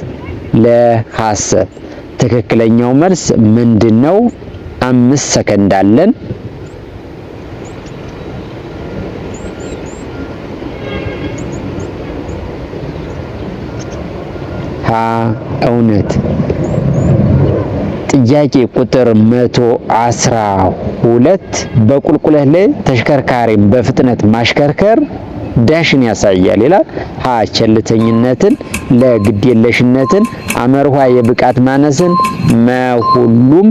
ለሐሰት? ትክክለኛው መልስ ምንድነው? 5 ሰከንድ አለን። እውነት። ጥያቄ ቁጥር 112 በቁልቁለት ላይ ተሽከርካሪን በፍጥነት ማሽከርከር ዳሽን ያሳያል ይላል። ቸልተኝነትን፣ ለግዴለሽነትን፣ አመርሃ የብቃት ማነስን፣ ሁሉም።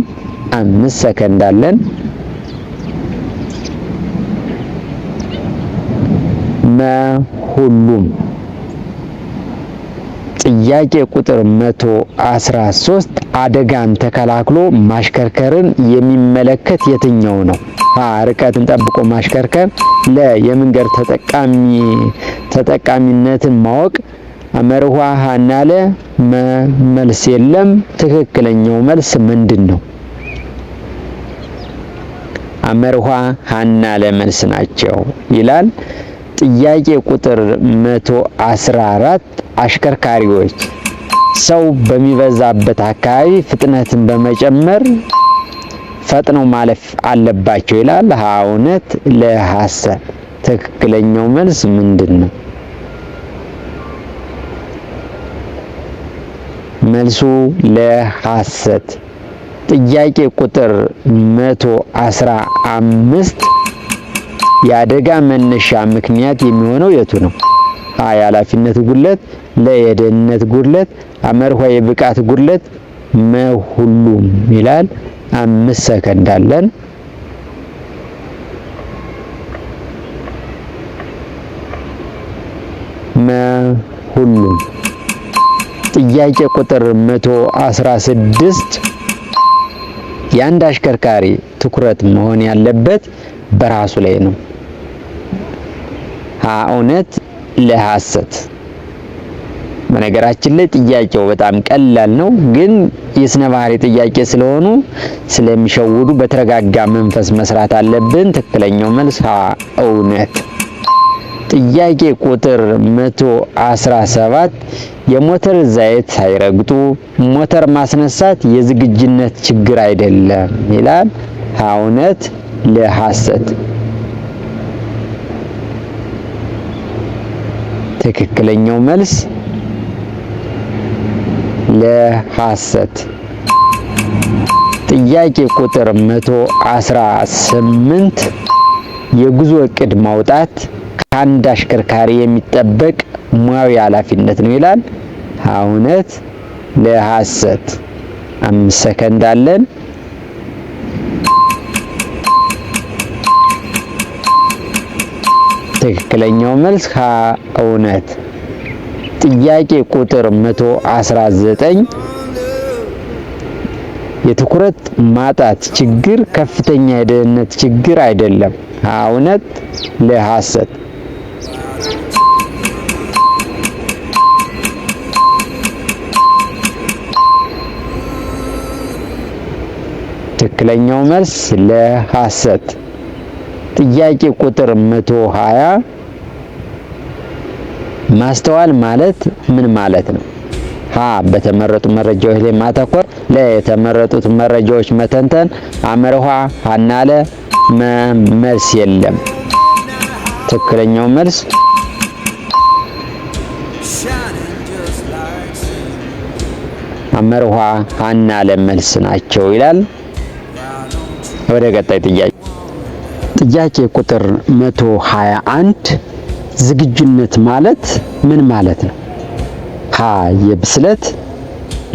5 ሰከንድ አለን። ሁሉም። ጥያቄ ቁጥር 113 አደጋን ተከላክሎ ማሽከርከርን የሚመለከት የትኛው ነው? ርቀትን ጠብቆ ማሽከርከር፣ የመንገድ ተጠቃሚነትን ማወቅ፣ አመርሃ ሀናለ መልስ የለም። ትክክለኛው መልስ ምንድን ነው? አመርሃ ሀናለ መልስ ናቸው ይላል። ጥያቄ ቁጥር 114 አሽከርካሪዎች ሰው በሚበዛበት አካባቢ ፍጥነትን በመጨመር ፈጥነው ማለፍ አለባቸው ይላል። እውነት ለሐሰት? ትክክለኛው መልስ ምንድን ነው? መልሱ ለሐሰት። ጥያቄ ቁጥር 115 የአደጋ መነሻ ምክንያት የሚሆነው የቱ ነው? ሀ የኃላፊነት ጉድለት፣ ለ የደህንነት ጉድለት፣ አመርሖ የብቃት ጉድለት፣ መ ሁሉም ይላል። 5 ሰከንድ አለን። መ ሁሉም። ጥያቄ ቁጥር 116 የአንድ አሽከርካሪ ትኩረት መሆን ያለበት በራሱ ላይ ነው። ሀ እውነት፣ ለ ሐሰት። በነገራችን ላይ ጥያቄው በጣም ቀላል ነው፣ ግን የስነ ባህሪ ጥያቄ ስለሆኑ ስለሚሸውዱ በተረጋጋ መንፈስ መስራት አለብን። ትክክለኛው መልስ ሀ እውነት። ጥያቄ ቁጥር 117 የሞተር ዘይት ሳይረግጡ ሞተር ማስነሳት የዝግጁነት ችግር አይደለም ይላል። ሀ እውነት፣ ለ ሐሰት። ትክክለኛው መልስ ለሐሰት። ጥያቄ ቁጥር 118 የጉዞ እቅድ ማውጣት ከአንድ አሽከርካሪ የሚጠበቅ ሙያዊ ኃላፊነት ነው ይላል። እውነት፣ ለሐሰት። 5 ሰከንድ አለን። ትክክለኛው መልስ ሀ እውነት። ጥያቄ ቁጥር 119 የትኩረት ማጣት ችግር ከፍተኛ የደህንነት ችግር አይደለም። እውነት፣ ለሐሰት። ትክክለኛው መልስ ለሐሰት። ጥያቄ ቁጥር 120 ማስተዋል ማለት ምን ማለት ነው? ሀ በተመረጡ መረጃዎች ላይ ማተኮር፣ ለ የተመረጡት መረጃዎች መተንተን፣ አመርሖ ሀና ለ መልስ የለም። ትክክለኛው መልስ አመርሖ ሀና ለ መልስ ናቸው ይላል። ወደ ቀጣይ ጥያቄ። ጥያቄ ቁጥር 121 ዝግጁነት ማለት ምን ማለት ነው? ሀ የብስለት፣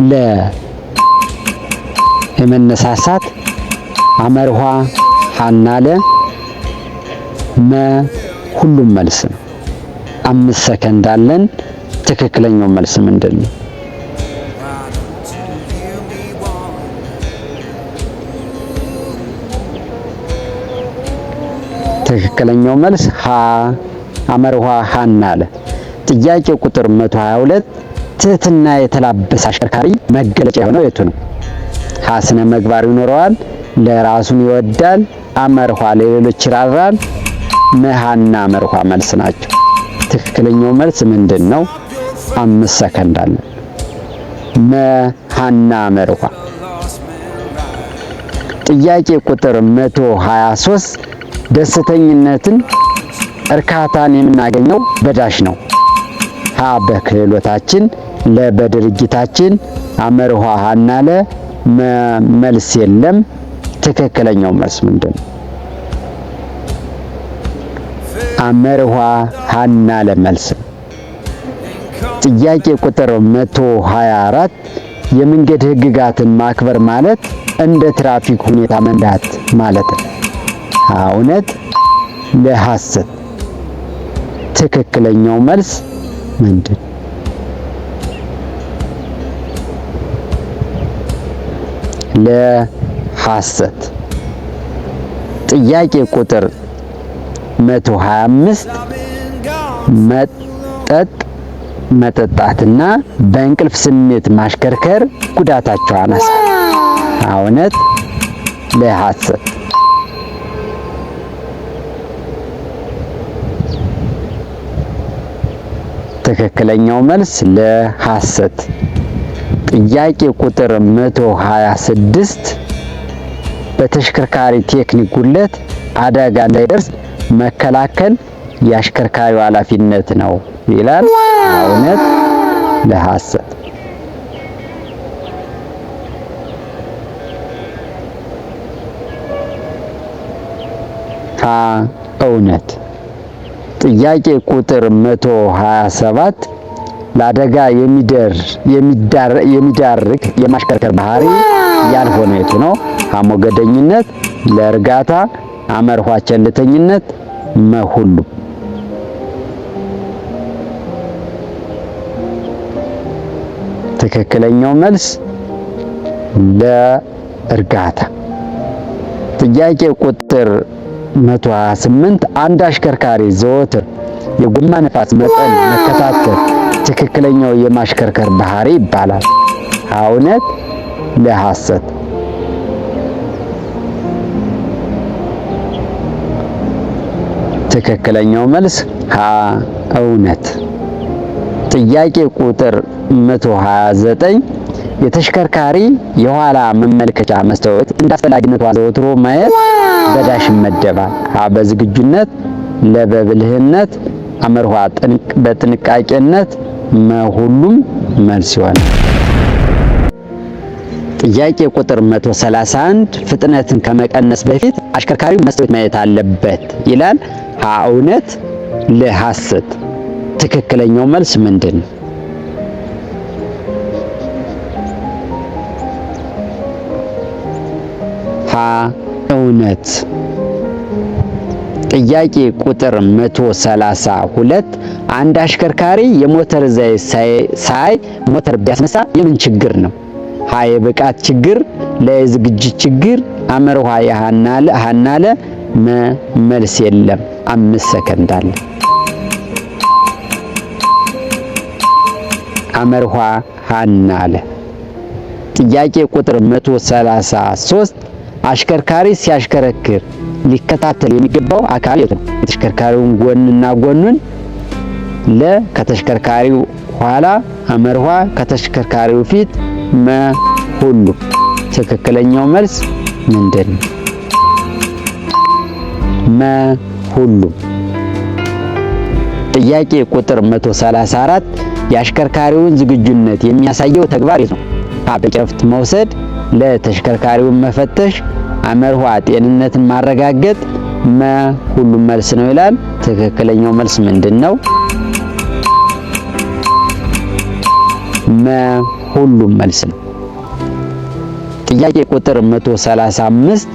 ለ የመነሳሳት፣ አመርሖ ሀና ለ መ ሁሉም መልስ ነው። 5 ሰከንድ አለን። ትክክለኛው መልስ ምንድን ነው? ትክክለኛው መልስ ሀ አመርሖ ሀና ለ። ጥያቄ ቁጥር 122 ትህትና የተላበሰ አሽከርካሪ መገለጫ የሆነው የቱ ነው? ሀ ስነ ምግባር ይኖረዋል፣ ለራሱን ይወዳል፣ አመርሖ ለሌሎች ይራራል፣ መ ሀና አመርሖ መልስ ናቸው። ትክክለኛው መልስ ምንድን ነው? 5 ሰከንድ አለ። መ ሀና አመርሖ። ጥያቄ ቁጥር 123 ደስተኝነትን እርካታን የምናገኘው በዳሽ ነው። ሀ በክህሎታችን፣ ለ በድርጊታችን፣ አመርሖ ሀና ለ መልስ የለም። ትክክለኛው መልስ ምንድን ነው? አመርሖ ሀና ለ መልስ ነው። ጥያቄ ቁጥር 124 የመንገድ ህግጋትን ማክበር ማለት እንደ ትራፊክ ሁኔታ መንዳት ማለት ነው። እውነት፣ ለሐሰት። ትክክለኛው መልስ ምንድን? ለሐሰት። ጥያቄ ቁጥር 125 መጠጣትና በእንቅልፍ ስሜት ማሽከርከር ጉዳታቸው አናሳ። እውነት፣ ለሐሰት። ትክክለኛው መልስ ለሐሰት። ጥያቄ ቁጥር 126 በተሽከርካሪ ቴክኒክ ጉድለት አደጋ እንዳይደርስ መከላከል የአሽከርካሪው ኃላፊነት ነው ይላል። እውነት፣ ለሐሰት። ሀ እውነት። ጥያቄ ቁጥር 127 ለአደጋ የሚዳርግ የማሽከርከር ባህሪ ያልሆነ የቱ ነው? ሀ ሞገደኝነት፣ ለእርጋታ፣ አመርኋ ቸልተኝነት፣ ሁሉም። ትክክለኛው መልስ ለእርጋታ። ጥያቄ ቁጥር 128 አንድ አሽከርካሪ ዘወትር የጎማ ነፋስ መጠን መከታተል ትክክለኛው የማሽከርከር ባህሪ ይባላል? ሀ እውነት፣ ለ ሐሰት። ትክክለኛው መልስ ሀ እውነት። ጥያቄ ቁጥር 129 የተሽከርካሪ የኋላ መመልከቻ መስታወት እንደ አስፈላጊነቱ አዘውትሮ ማየት በዳሽ ይመደባል? ሀ በዝግጁነት፣ ለ በብልህነት፣ አመርኋ በጥንቃቄነት፣ ሁሉም መልስ ይሆናል። ጥያቄ ቁጥር 131 ፍጥነትን ከመቀነስ በፊት አሽከርካሪው መስታወት ማየት አለበት ይላል? ሀ እውነት፣ ለ ሐሰት። ትክክለኛው መልስ ምንድን ነው? ሀ እውነት። ጥያቄ ቁጥር 132 አንድ አሽከርካሪ የሞተር ዘይት ሳይ ሞተር ቢያስነሳ የምን ችግር ነው? ሀ የብቃት ችግር፣ ለ የዝግጅት ችግር፣ አመርኋ ሀናለ መልስ የለም። 5 ሰከንድ አለ። አመርኋ ሀናለ። ጥያቄ ቁጥር 133 አሽከርካሪ ሲያሽከረክር ሊከታተል የሚገባው አካል የቱ ነው? የተሽከርካሪውን ጎንና ጎኑን፣ ለ ከተሽከርካሪው ኋላ፣ አመርኋ ከተሽከርካሪው ፊት፣ ሁሉ። ትክክለኛው መልስ ምንድን ነው? ሁሉ። ጥያቄ ቁጥር 134 የአሽከርካሪውን ዝግጁነት የሚያሳየው ተግባር የቱ ነው? ሀ በእረፍት መውሰድ፣ ለ ተሽከርካሪውን መፈተሽ፣ አመርኋ ጤንነትን ማረጋገጥ፣ ሁሉም መልስ ነው ይላል። ትክክለኛው መልስ ምንድን ነው? ሁሉም መልስ ነው። ጥያቄ ቁጥር 135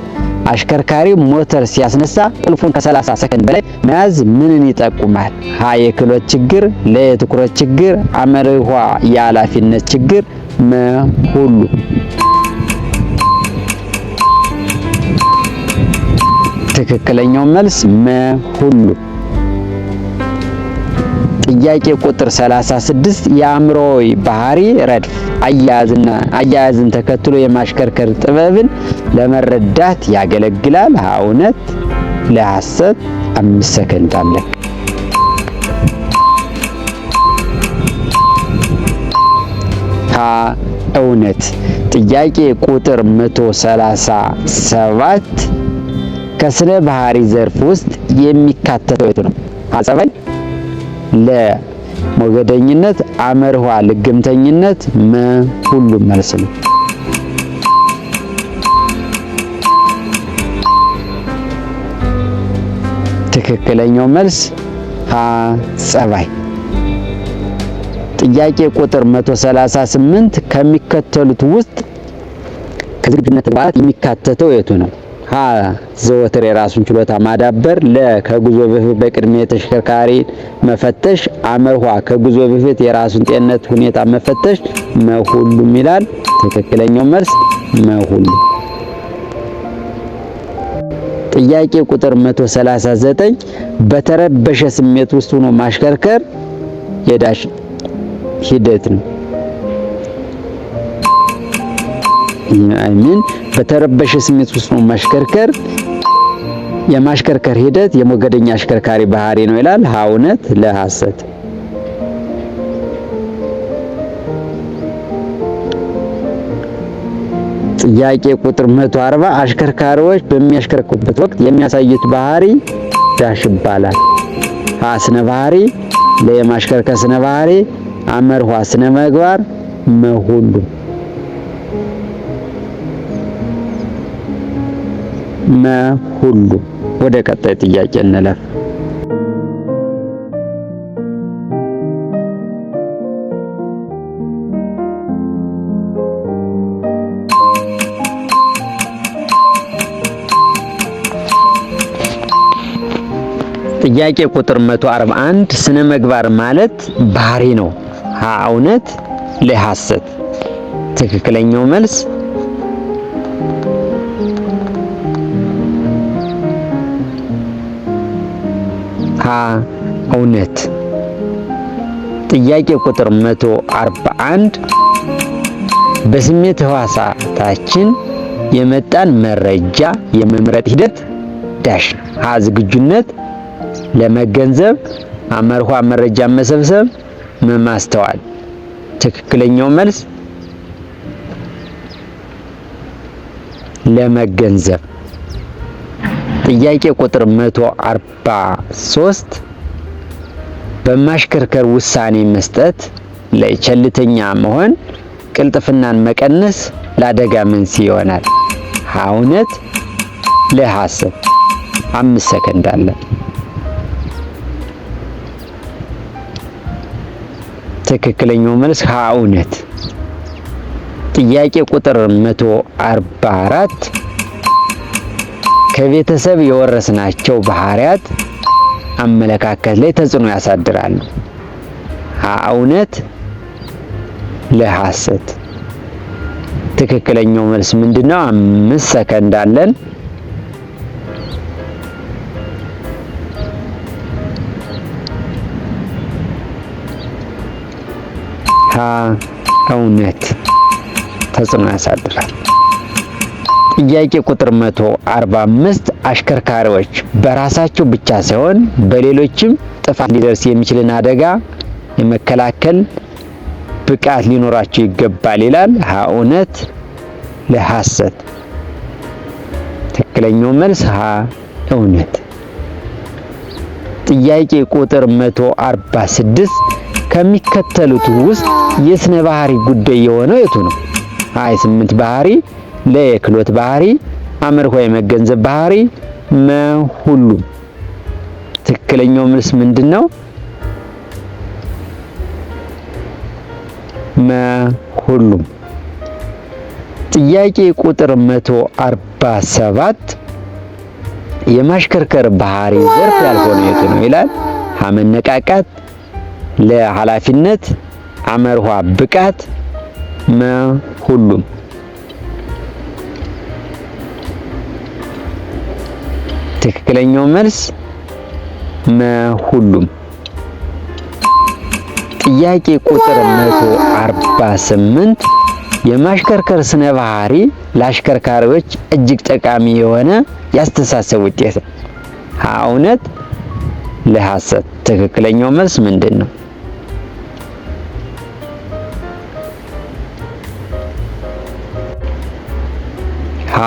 አሽከርካሪ ሞተር ሲያስነሳ ቁልፉን ከ30 ሰከንድ በላይ መያዝ ምንን ይጠቁማል? ሀ የክህሎት ችግር፣ ለ የትኩረት ችግር፣ አመርኋ የኃላፊነት ችግር፣ ሁሉ። ትክክለኛው መልስ ሁሉ። ጥያቄ ቁጥር 36 የአእምሮዊ ባህሪ ረድፍ አያያዝን ተከትሎ የማሽከርከር ጥበብን ለመረዳት ያገለግላል? ሀ እውነት፣ ለ ሐሰት። 5 ሰከንድ አለ። ሀ እውነት። ጥያቄ ቁጥር 137 ከስነ ባህሪ ዘርፍ ውስጥ የሚካተተው የቱ ነው? ሀ ጸባይ፣ ለ ሞገደኝነት፣ አመርኋ ልግምተኝነት፣ ሁሉም መልስ ነው። ትክክለኛው መልስ ሀ ጸባይ። ጥያቄ ቁጥር 138 ከሚከተሉት ውስጥ ከዝግጁነት ተግባራት የሚካተተው የቱ ነው? ሀ ዘወትር የራሱን ችሎታ ማዳበር፣ ለ ከጉዞ በፊት በቅድሚያ ተሽከርካሪ መፈተሽ፣ አመርኋ ከጉዞ በፊት የራሱን ጤንነት ሁኔታ መፈተሽ፣ ሁሉም ይላል። ትክክለኛው መልስ ሁሉም። ጥያቄ ቁጥር 139 በተረበሸ ስሜት ውስጥ ሆኖ ማሽከርከር የዳሽ ሂደት ነው። በተረበሸ ስሜት ውስጥ ሆኖ ማሽከርከር የማሽከርከር ሂደት የሞገደኛ አሽከርካሪ ባህሪ ነው ይላል። ሀ እውነት፣ ለ ሐሰት። ጥያቄ ቁጥር 140 አሽከርካሪዎች በሚያሽከረክሩበት ወቅት የሚያሳዩት ባህሪ ዳሽ ይባላል? ሀ ስነ ባህሪ፣ ለ የማሽከርከር ስነ ባህሪ፣ አመርኋ ስነ ምግባር፣ ሁሉ። ሁሉ ወደ ቀጣይ ጥያቄ እንለፍ። ጥያቄ ቁጥር 141 ስነ ምግባር ማለት ባህሪ ነው። ሀ እውነት፣ ለ ሐሰት። ትክክለኛው መልስ ሀ እውነት። ጥያቄ ቁጥር 141 በስሜት ሕዋሳታችን የመጣን መረጃ የመምረጥ ሂደት ዳሽ ነው። ሀ ዝግጁነት፣ ለመገንዘብ፣ አመርኋ መረጃ መሰብሰብ፣ ማስተዋል። ትክክለኛው መልስ ለመገንዘብ። ጥያቄ ቁጥር 143 በማሽከርከር ውሳኔ መስጠት ላይ ቸልተኛ መሆን ቅልጥፍናን መቀነስ ለአደጋ መንስኤ ይሆናል። ሀ እውነት፣ ለ ሐሰት። 5 ሰከንድ አለ። ትክክለኛው መልስ ሀ እውነት። ጥያቄ ቁጥር 144 ከቤተሰብ የወረስናቸው ባህሪያት አመለካከት ላይ ተጽዕኖ ያሳድራሉ። ሀ እውነት፣ ለ ሐሰት። ትክክለኛው መልስ ምንድነው? 5 ሰከንድ አለን። ሀ እውነት ተጽዕኖ ያሳድራል። ጥያቄ ቁጥር 145 አሽከርካሪዎች በራሳቸው ብቻ ሳይሆን በሌሎችም ጥፋት ሊደርስ የሚችልን አደጋ የመከላከል ብቃት ሊኖራቸው ይገባል ይላል። ሀ እውነት፣ ለ ሐሰት። ትክክለኛው መልስ ሀ እውነት። ጥያቄ ቁጥር 146 ከሚከተሉት ውስጥ የስነ ባህሪ ጉዳይ የሆነው የቱ ነው? ሀ የስሜት ባህሪ፣ ለ የክህሎት ባህሪ፣ አመርሖ የመገንዘብ ባህሪ፣ መ ሁሉም። ትክክለኛው መልስ ምንድነው? መ ሁሉም። ጥያቄ ቁጥር 147 የማሽከርከር ባህሪ ዘርፍ ያልሆነ የቱ ነው ይላል። ሀ መነቃቃት፣ ለ ኃላፊነት፣ አመርሖ ብቃት፣ መ ሁሉም። ትክክለኛው መልስ መ ሁሉም። ጥያቄ ቁጥር 148 የማሽከርከር ስነ ባህሪ ለአሽከርካሪዎች እጅግ ጠቃሚ የሆነ ያስተሳሰብ ውጤት። ሀ እውነት፣ ለ ሐሰት። ትክክለኛው መልስ ምንድን ነው? ሀ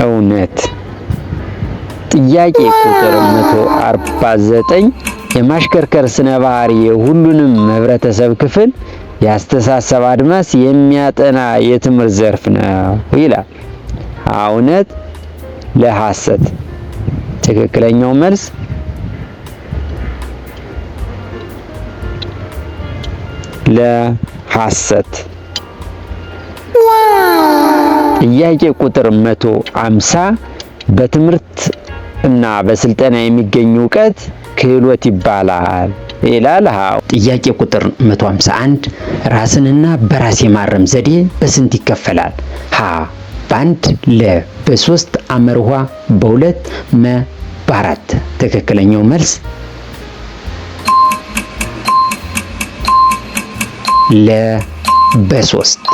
እውነት። ጥያቄ ቁጥር 149 የማሽከርከር ስነ ባህሪ የሁሉንም ህብረተሰብ ክፍል የአስተሳሰብ አድማስ የሚያጠና የትምህርት ዘርፍ ነው ይላል። ሀ እውነት፣ ለ ሐሰት። ትክክለኛው መልስ ለ ሐሰት። ጥያቄ ቁጥር 150 በትምህርት እና በስልጠና የሚገኝ እውቀት ክህሎት ይባላል ይላል። ጥያቄ ቁጥር 151 ራስንና በራስ የማረም ዘዴ በስንት ይከፈላል? ሀ በ1፣ ለ በ3፣ አመርሖ በ2፣ መ በ4። ትክክለኛው መልስ ለ በ3።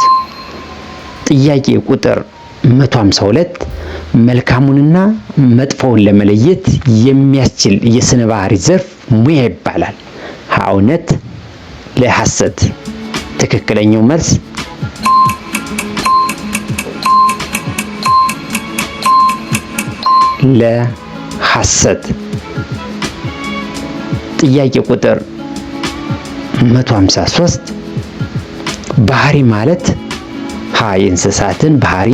ጥያቄ ቁጥር 152 መልካሙንና መጥፎውን ለመለየት የሚያስችል የስነ ባህሪ ዘርፍ ሙያ ይባላል። ሀ እውነት፣ ለ ሐሰት። ትክክለኛው መልስ ለ ሐሰት። ጥያቄ ቁጥር 153 ባህሪ ማለት ሀ የእንስሳትን ባህሪ፣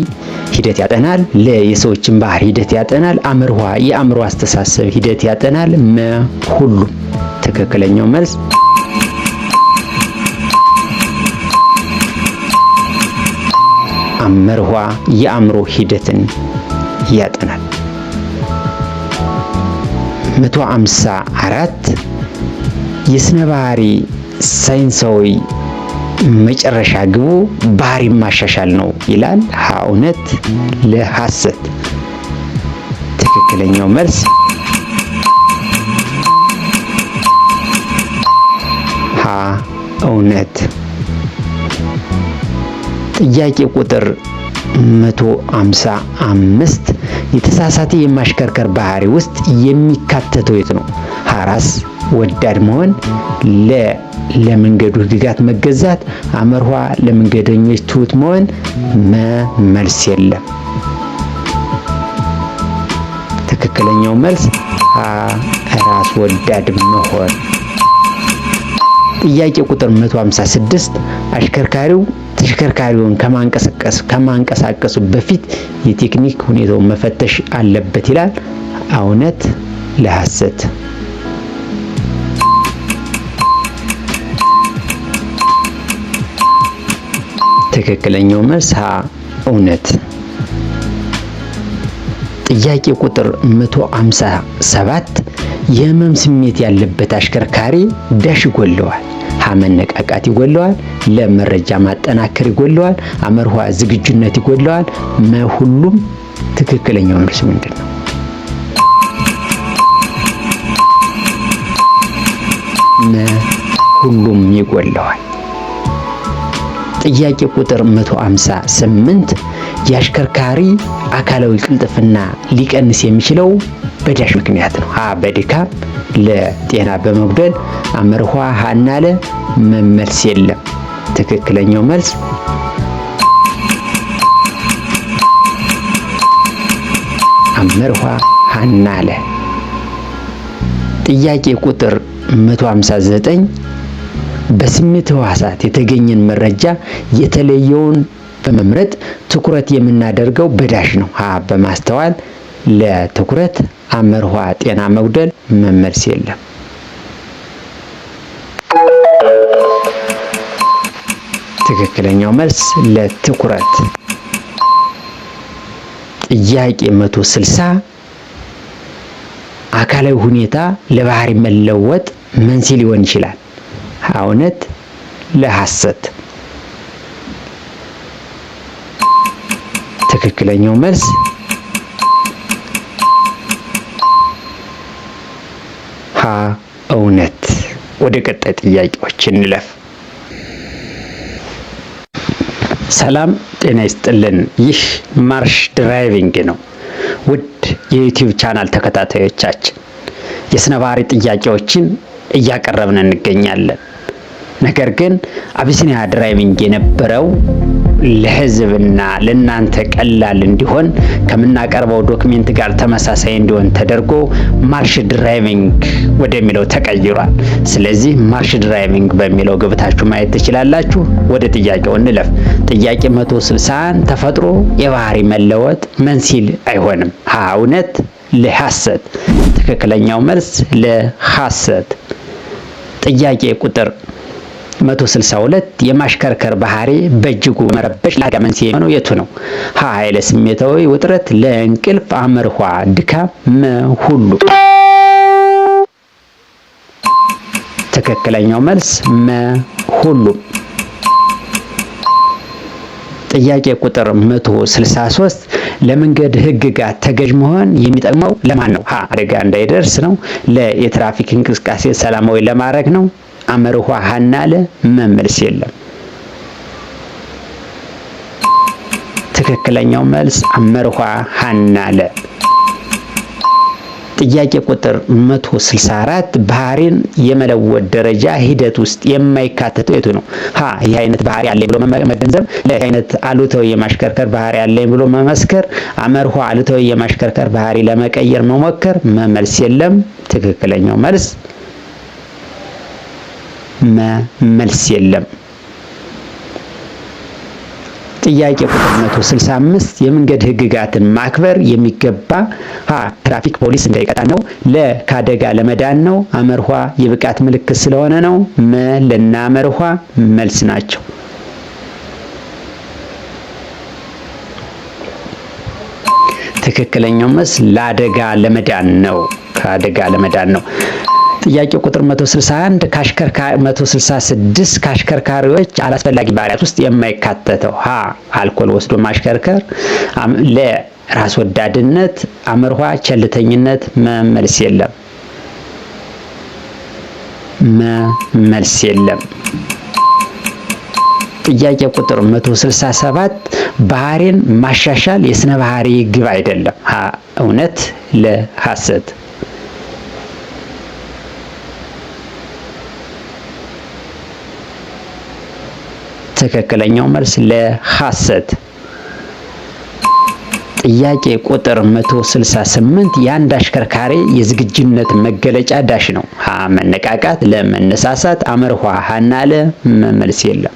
ሂደት ያጠናል። ለ የሰዎችን ባህሪ ሂደት ያጠናል። አመርኋ የአእምሮ አስተሳሰብ ሂደት ያጠናል። መ ሁሉም። ትክክለኛው መልስ አመርኋ የአእምሮ ሂደትን ያጠናል። 154 የስነ ባህሪ ሳይንሳዊ መጨረሻ ግቡ ባህሪ ማሻሻል ነው ይላል። ሀ እውነት፣ ለ ሐሰት። ትክክለኛው መልስ ሀ እውነት። ጥያቄ ቁጥር 155 የተሳሳተ የማሽከርከር ባህሪ ውስጥ የሚካተተው የት ነው? ሀ ራስ ወዳድ መሆን፣ ለ ለመንገዱ ህግጋት መገዛት፣ አመርኋ ለመንገደኞች ትሁት መሆን፣ መልስ የለም። ትክክለኛው መልስ ራስ ወዳድ መሆን። ጥያቄ ቁጥር 156 አሽከርካሪው ተሽከርካሪውን ከማንቀሳቀሱ በፊት የቴክኒክ ሁኔታውን መፈተሽ አለበት ይላል። እውነት፣ ለሐሰት። ትክክለኛው መልስ ሀ እውነት። ጥያቄ ቁጥር 157 የህመም ስሜት ያለበት አሽከርካሪ ዳሽ ይጎለዋል። ሀ መነቃቃት ይጎለዋል፣ ለ መረጃ ማጠናከር ይጎለዋል፣ አመርኋ ዝግጁነት ይጎለዋል፣ ሁሉም። ትክክለኛው መልስ ምንድን ነው? ሁሉም ይጎለዋል። ጥያቄ ቁጥር 158 የአሽከርካሪ አካላዊ ቅልጥፍና ሊቀንስ የሚችለው በዳሽ ምክንያት ነው። ሀ በድካም፣ ለ ጤና በመጉደል፣ አመርኋ ሀና ለ መልስ የለም። ትክክለኛው መልስ አመርኋ ሀና ለ። ጥያቄ ቁጥር 159 በስሜት ህዋሳት የተገኘን መረጃ የተለየውን በመምረጥ ትኩረት የምናደርገው በዳሽ ነው። ሀ በማስተዋል፣ ለትኩረት፣ አመርኋ ጤና መጉደል፣ መልስ የለም። ትክክለኛው መልስ ለትኩረት። ጥያቄ 160 አካላዊ ሁኔታ ለባህሪ መለወጥ መንስኤ ሊሆን ይችላል። እውነት፣ ለሐሰት። ትክክለኛው መልስ ሀ እውነት። ወደ ቀጣይ ጥያቄዎች እንለፍ። ሰላም ጤና ይስጥልን። ይህ ማርሽ ድራይቪንግ ነው። ውድ የዩቲዩብ ቻናል ተከታታዮቻችን የስነ ባህሪ ጥያቄዎችን እያቀረብን እንገኛለን። ነገር ግን አቢሲኒያ ድራይቪንግ የነበረው ለህዝብና ለናንተ ቀላል እንዲሆን ከምናቀርበው ዶክሜንት ጋር ተመሳሳይ እንዲሆን ተደርጎ ማርሽ ድራይቪንግ ወደሚለው ተቀይሯል። ስለዚህ ማርሽ ድራይቪንግ በሚለው ገብታችሁ ማየት ትችላላችሁ። ወደ ጥያቄው እንለፍ። ጥያቄ 161 ተፈጥሮ የባህሪ መለወጥ መንስኤ አይሆንም። ሀ እውነት፣ ለሐሰት። ትክክለኛው መልስ ለሐሰት። ጥያቄ ቁጥር 162 የማሽከርከር ባህሪ በእጅጉ መረበሽ ለአደጋ መንስኤ የሆነው የቱ ነው? ሀ ኃይለ ስሜታዊ ውጥረት፣ ለእንቅልፍ፣ አመርኋ ድካም፣ ሁሉ። ትክክለኛው መልስ ሁሉም። ጥያቄ ቁጥር 163 ለመንገድ ህግጋት ተገዥ መሆን የሚጠቅመው ለማን ነው? ሀ አደጋ እንዳይደርስ ነው። ለ የትራፊክ እንቅስቃሴ ሰላማዊ ለማድረግ ነው። አመርኋ ሀና ለ መልስ የለም። ትክክለኛው መልስ አመርኋ ሀና ለ። ጥያቄ ቁጥር 164 ባህሪን የመለወጥ ደረጃ ሂደት ውስጥ የማይካተተው የቱ ነው? ሀ ይህ አይነት ባህሪ አለኝ ብሎ መገንዘብ፣ ለ አይነት አሉታዊ የማሽከርከር ባህሪ አለኝ ብሎ መመስከር፣ አመርኋ አሉታዊ የማሽከርከር ባህሪ ለመቀየር መሞከር፣ መልስ የለም። ትክክለኛው መልስ መልስ የለም። ጥያቄ ቁጥር 165 የመንገድ ህግጋትን ማክበር የሚገባ ሀ ትራፊክ ፖሊስ እንዳይቀጣ ነው። ለ ከአደጋ ለመዳን ነው። አመርኋ የብቃት ምልክት ስለሆነ ነው። መ ለና አመርኋ መልስ ናቸው። ትክክለኛው መልስ ለአደጋ ለመዳን ነው። ከአደጋ ለመዳን ነው። ጥያቄ ቁጥር 166 ከአሽከርካሪዎች አላስፈላጊ ባህሪያት ውስጥ የማይካተተው ሀ አልኮል ወስዶ ማሽከርከር፣ ለ ራስ ወዳድነት፣ አመርኋ ቸልተኝነት። መልስ የለም። መልስ የለም። ጥያቄ ቁጥር 167 ባህሪን ማሻሻል የስነ ባህሪ ግብ አይደለም። ሀ እውነት፣ ለ ሐሰት። ትክክለኛው መልስ ለሐሰት። ጥያቄ ቁጥር 168 የአንድ አሽከርካሪ የዝግጁነት መገለጫ ዳሽ ነው። ሀ መነቃቃት፣ ለ መነሳሳት፣ አመርኋ ሀና ለ መልስ የለም።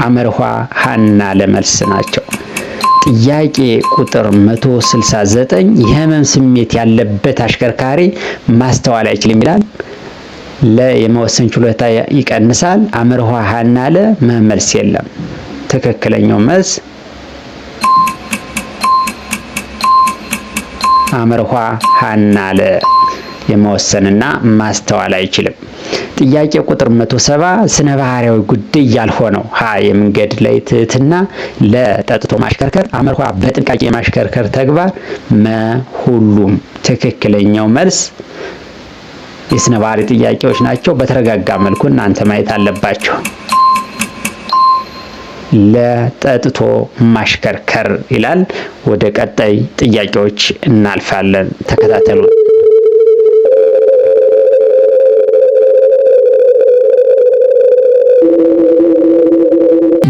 አመርኋ ሀና ለመልስ ናቸው። ጥያቄ ቁጥር 169 የህመም ስሜት ያለበት አሽከርካሪ ማስተዋል አይችልም ይላል። ለ የመወሰን ችሎታ ይቀንሳል። አመርኋ ሀና ለ መልስ የለም። ትክክለኛው መልስ አመርኋ ሀና ለ የመወሰንና ማስተዋል አይችልም። ጥያቄ ቁጥር 170 ስነ ባህሪያዊ ጉዳይ ያልሆነው ሀ የመንገድ ላይ ትህትና፣ ለ ጠጥቶ ማሽከርከር፣ አመርኋ በጥንቃቄ የማሽከርከር ተግባር፣ መ ሁሉም። ትክክለኛው መልስ የስነ ባህሪ ጥያቄዎች ናቸው። በተረጋጋ መልኩ እናንተ ማየት አለባቸው። ለጠጥቶ ማሽከርከር ይላል። ወደ ቀጣይ ጥያቄዎች እናልፋለን። ተከታተሉ።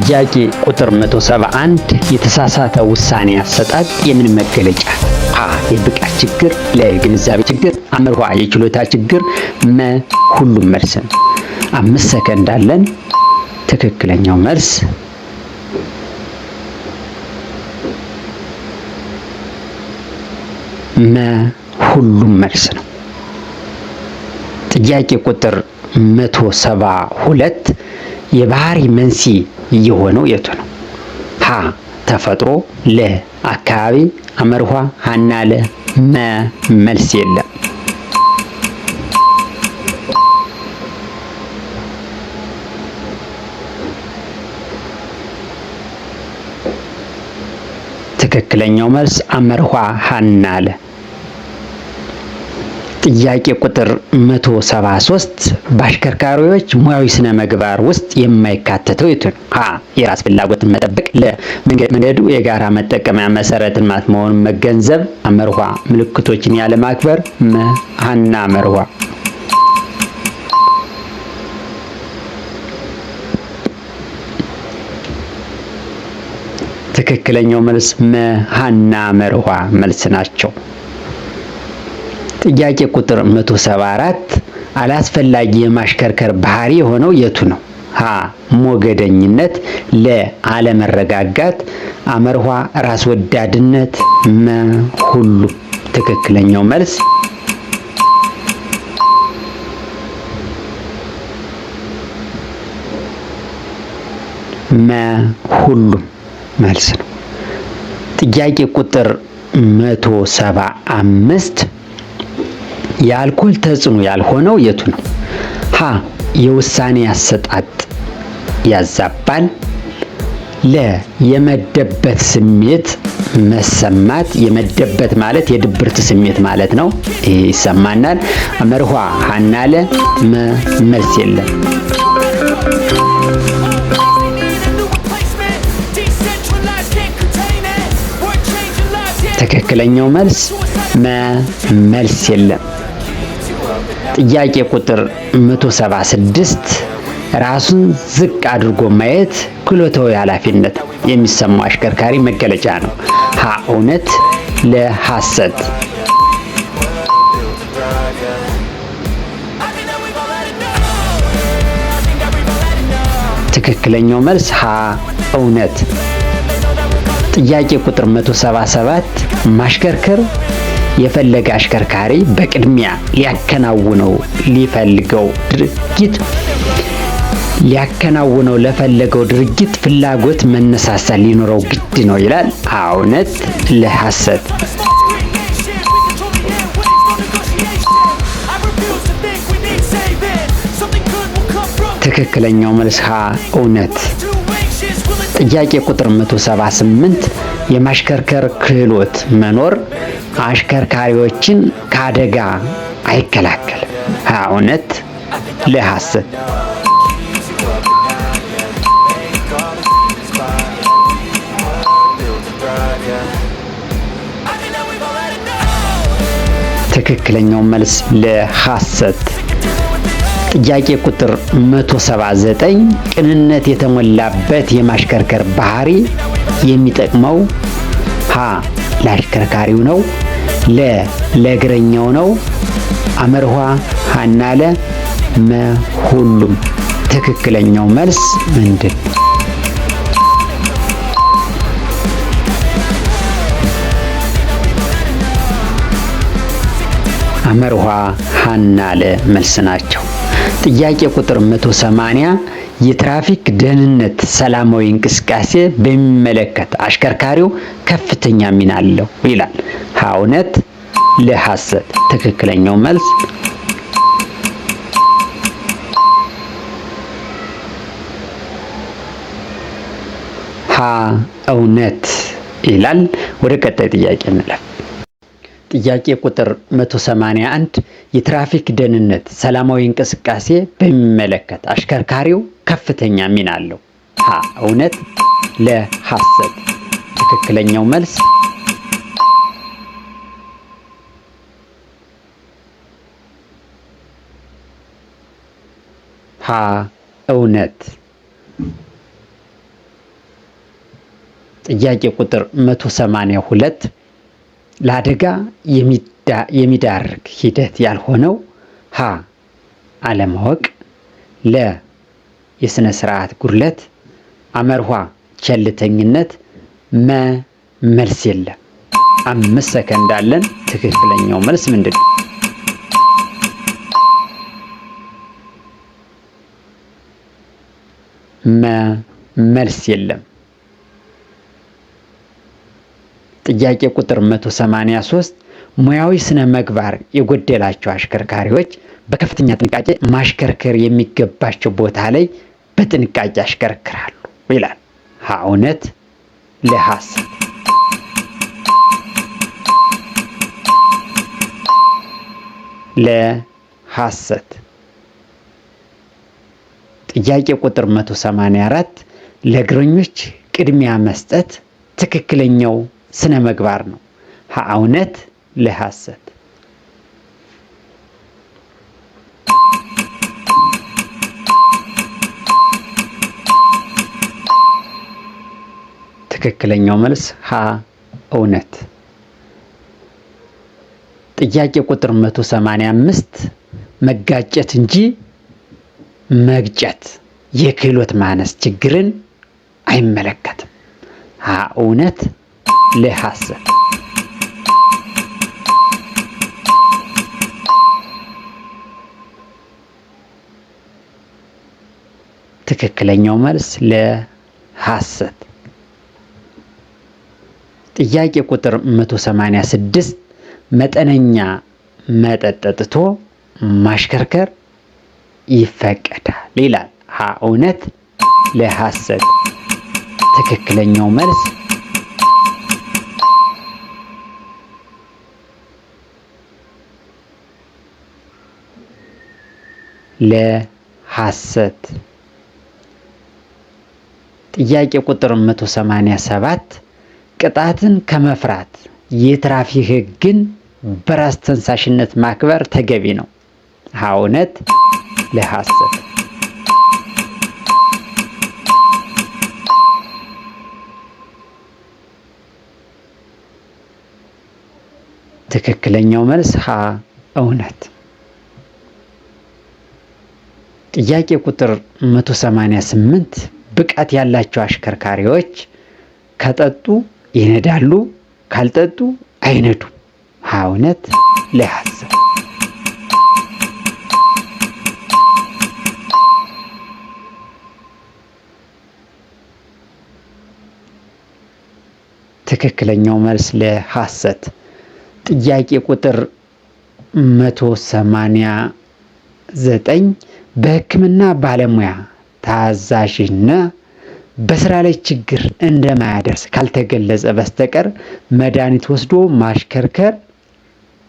ጥያቄ ቁጥር 171 የተሳሳተ ውሳኔ አሰጣጥ የምን መገለጫ? ሀ የብቃት ችግር፣ ለ የግንዛቤ ችግር፣ አመርኋ የችሎታ ችግር፣ መ ሁሉም መልስ ነው። 5 ሰከንድ አለን። ትክክለኛው መልስ መ ሁሉም መልስ ነው። ጥያቄ ቁጥር 172 የባህሪ መንስኤ የሆነው የቱ ነው? ሀ ተፈጥሮ፣ ለ አካባቢ፣ አመርኋ ሀና ለ መልስ የለም። ትክክለኛው መልስ አመርኋ ሀና ለ። ጥያቄ ቁጥር 173 በአሽከርካሪዎች ሙያዊ ስነ ምግባር ውስጥ የማይካተተው የቱ ነው? ሀ የራስ ፍላጎትን መጠበቅ፣ ለ መንገዱ የጋራ መጠቀሚያ መሰረትን መሆኑን መገንዘብ፣ አመርኋ ምልክቶችን ያለ ማክበር፣ ሀና አመርኋ። ትክክለኛው መልስ ሀና አመርኋ መልስ ናቸው። ጥያቄ ቁጥር 174 አላስፈላጊ የማሽከርከር ባህሪ የሆነው የቱ ነው? ሀ ሞገደኝነት፣ ለ አለመረጋጋት፣ አመርኋ ራስ ወዳድነት፣ መ ሁሉም። ትክክለኛው መልስ መ ሁሉም መልስ ነው። ጥያቄ ቁጥር 175 የአልኮል ተጽዕኖ ያልሆነው የቱ ነው? ሀ የውሳኔ አሰጣጥ ያዛባል፣ ለ የመደበት ስሜት መሰማት፣ የመደበት ማለት የድብርት ስሜት ማለት ነው። ይሄ ይሰማናል። አመርኋ ሀና ለ መልስ የለም። ትክክለኛው መልስ መልስ የለም። ጥያቄ ቁጥር 176 ራሱን ዝቅ አድርጎ ማየት ክህሎታዊ ኃላፊነት የሚሰማው አሽከርካሪ መገለጫ ነው። ሀ እውነት፣ ለ ሐሰት። ትክክለኛው መልስ ሀ እውነት። ጥያቄ ቁጥር 177 ማሽከርከር የፈለገ አሽከርካሪ በቅድሚያ ሊያከናውነው ለፈለገው ድርጊት ፍላጎት መነሳሳት ሊኖረው ግድ ነው ይላል። እውነት ለሐሰት? ትክክለኛው መልስ ሀ እውነት። ጥያቄ ቁጥር 178 የማሽከርከር ክህሎት መኖር አሽከርካሪዎችን ከአደጋ አይከላከልም። እውነት ለሐሰት? ትክክለኛው መልስ ለሐሰት። ጥያቄ ቁጥር 179 ቅንነት የተሞላበት የማሽከርከር ባህሪ የሚጠቅመው ሀ ለአሽከርካሪው ነው፣ ለእግረኛው ነው፣ አመርኋ ሀና ሁሉም። ትክክለኛው መልስ ምንድን? አመርኋ ሀና መልስ ናቸው። ጥያቄ ቁጥር 180 የትራፊክ ደህንነት ሰላማዊ እንቅስቃሴ በሚመለከት አሽከርካሪው ከፍተኛ ሚና አለው ይላል። እውነት ለሐሰት? ትክክለኛው መልስ ሀ እውነት ይላል። ወደ ቀጣይ ጥያቄ እንለፍ። ጥያቄ ቁጥር 181 የትራፊክ ደህንነት ሰላማዊ እንቅስቃሴ በሚመለከት አሽከርካሪው ከፍተኛ ሚና አለው። ሀ እውነት ለሐሰት? ትክክለኛው መልስ ሀ እውነት። ጥያቄ ቁጥር 182 ለአደጋ የሚዳርግ ሂደት ያልሆነው ሀ አለማወቅ፣ ለ የስነ ስርዓት ጉድለት፣ አመርኋ ቸልተኝነት፣ መልስ የለም። 5 ሰከንድ አለን። ትክክለኛው መልስ ምንድን ነው? መልስ የለም። ጥያቄ ቁጥር 183 ሙያዊ ስነ ምግባር የጎደላቸው አሽከርካሪዎች በከፍተኛ ጥንቃቄ ማሽከርከር የሚገባቸው ቦታ ላይ በጥንቃቄ ያሽከረክራሉ ይላል። እውነት ለሐሰት? ለሐሰት። ጥያቄ ቁጥር 184 ለእግረኞች ቅድሚያ መስጠት ትክክለኛው ስነ ምግባር ነው። እውነት ለሐሰት? ትክክለኛው መልስ እውነት። ጥያቄ ቁጥር 185 መጋጨት እንጂ መግጨት የክህሎት ማነስ ችግርን አይመለከትም። እውነት ለሐሰት? ትክክለኛው መልስ ለሐሰት። ጥያቄ ቁጥር 186 መጠነኛ መጠጥ ጠጥቶ ማሽከርከር ይፈቀዳል ይላል። እውነት ለሐሰት? ትክክለኛው መልስ ለሐሰት። ጥያቄ ቁጥር 187 ቅጣትን ከመፍራት የትራፊክ ሕግን በራስ ተነሳሽነት ማክበር ተገቢ ነው። እውነት ለሐሰት? ትክክለኛው መልስ እውነት። ጥያቄ ቁጥር 188 ብቃት ያላቸው አሽከርካሪዎች ከጠጡ ይነዳሉ፣ ካልጠጡ አይነዱም። እውነት ለሐሰት? ትክክለኛው መልስ ለሐሰት። ጥያቄ ቁጥር 189 በሕክምና ባለሙያ ታዛዥና በስራ ላይ ችግር እንደማያደርስ ካልተገለጸ በስተቀር መድኃኒት ወስዶ ማሽከርከር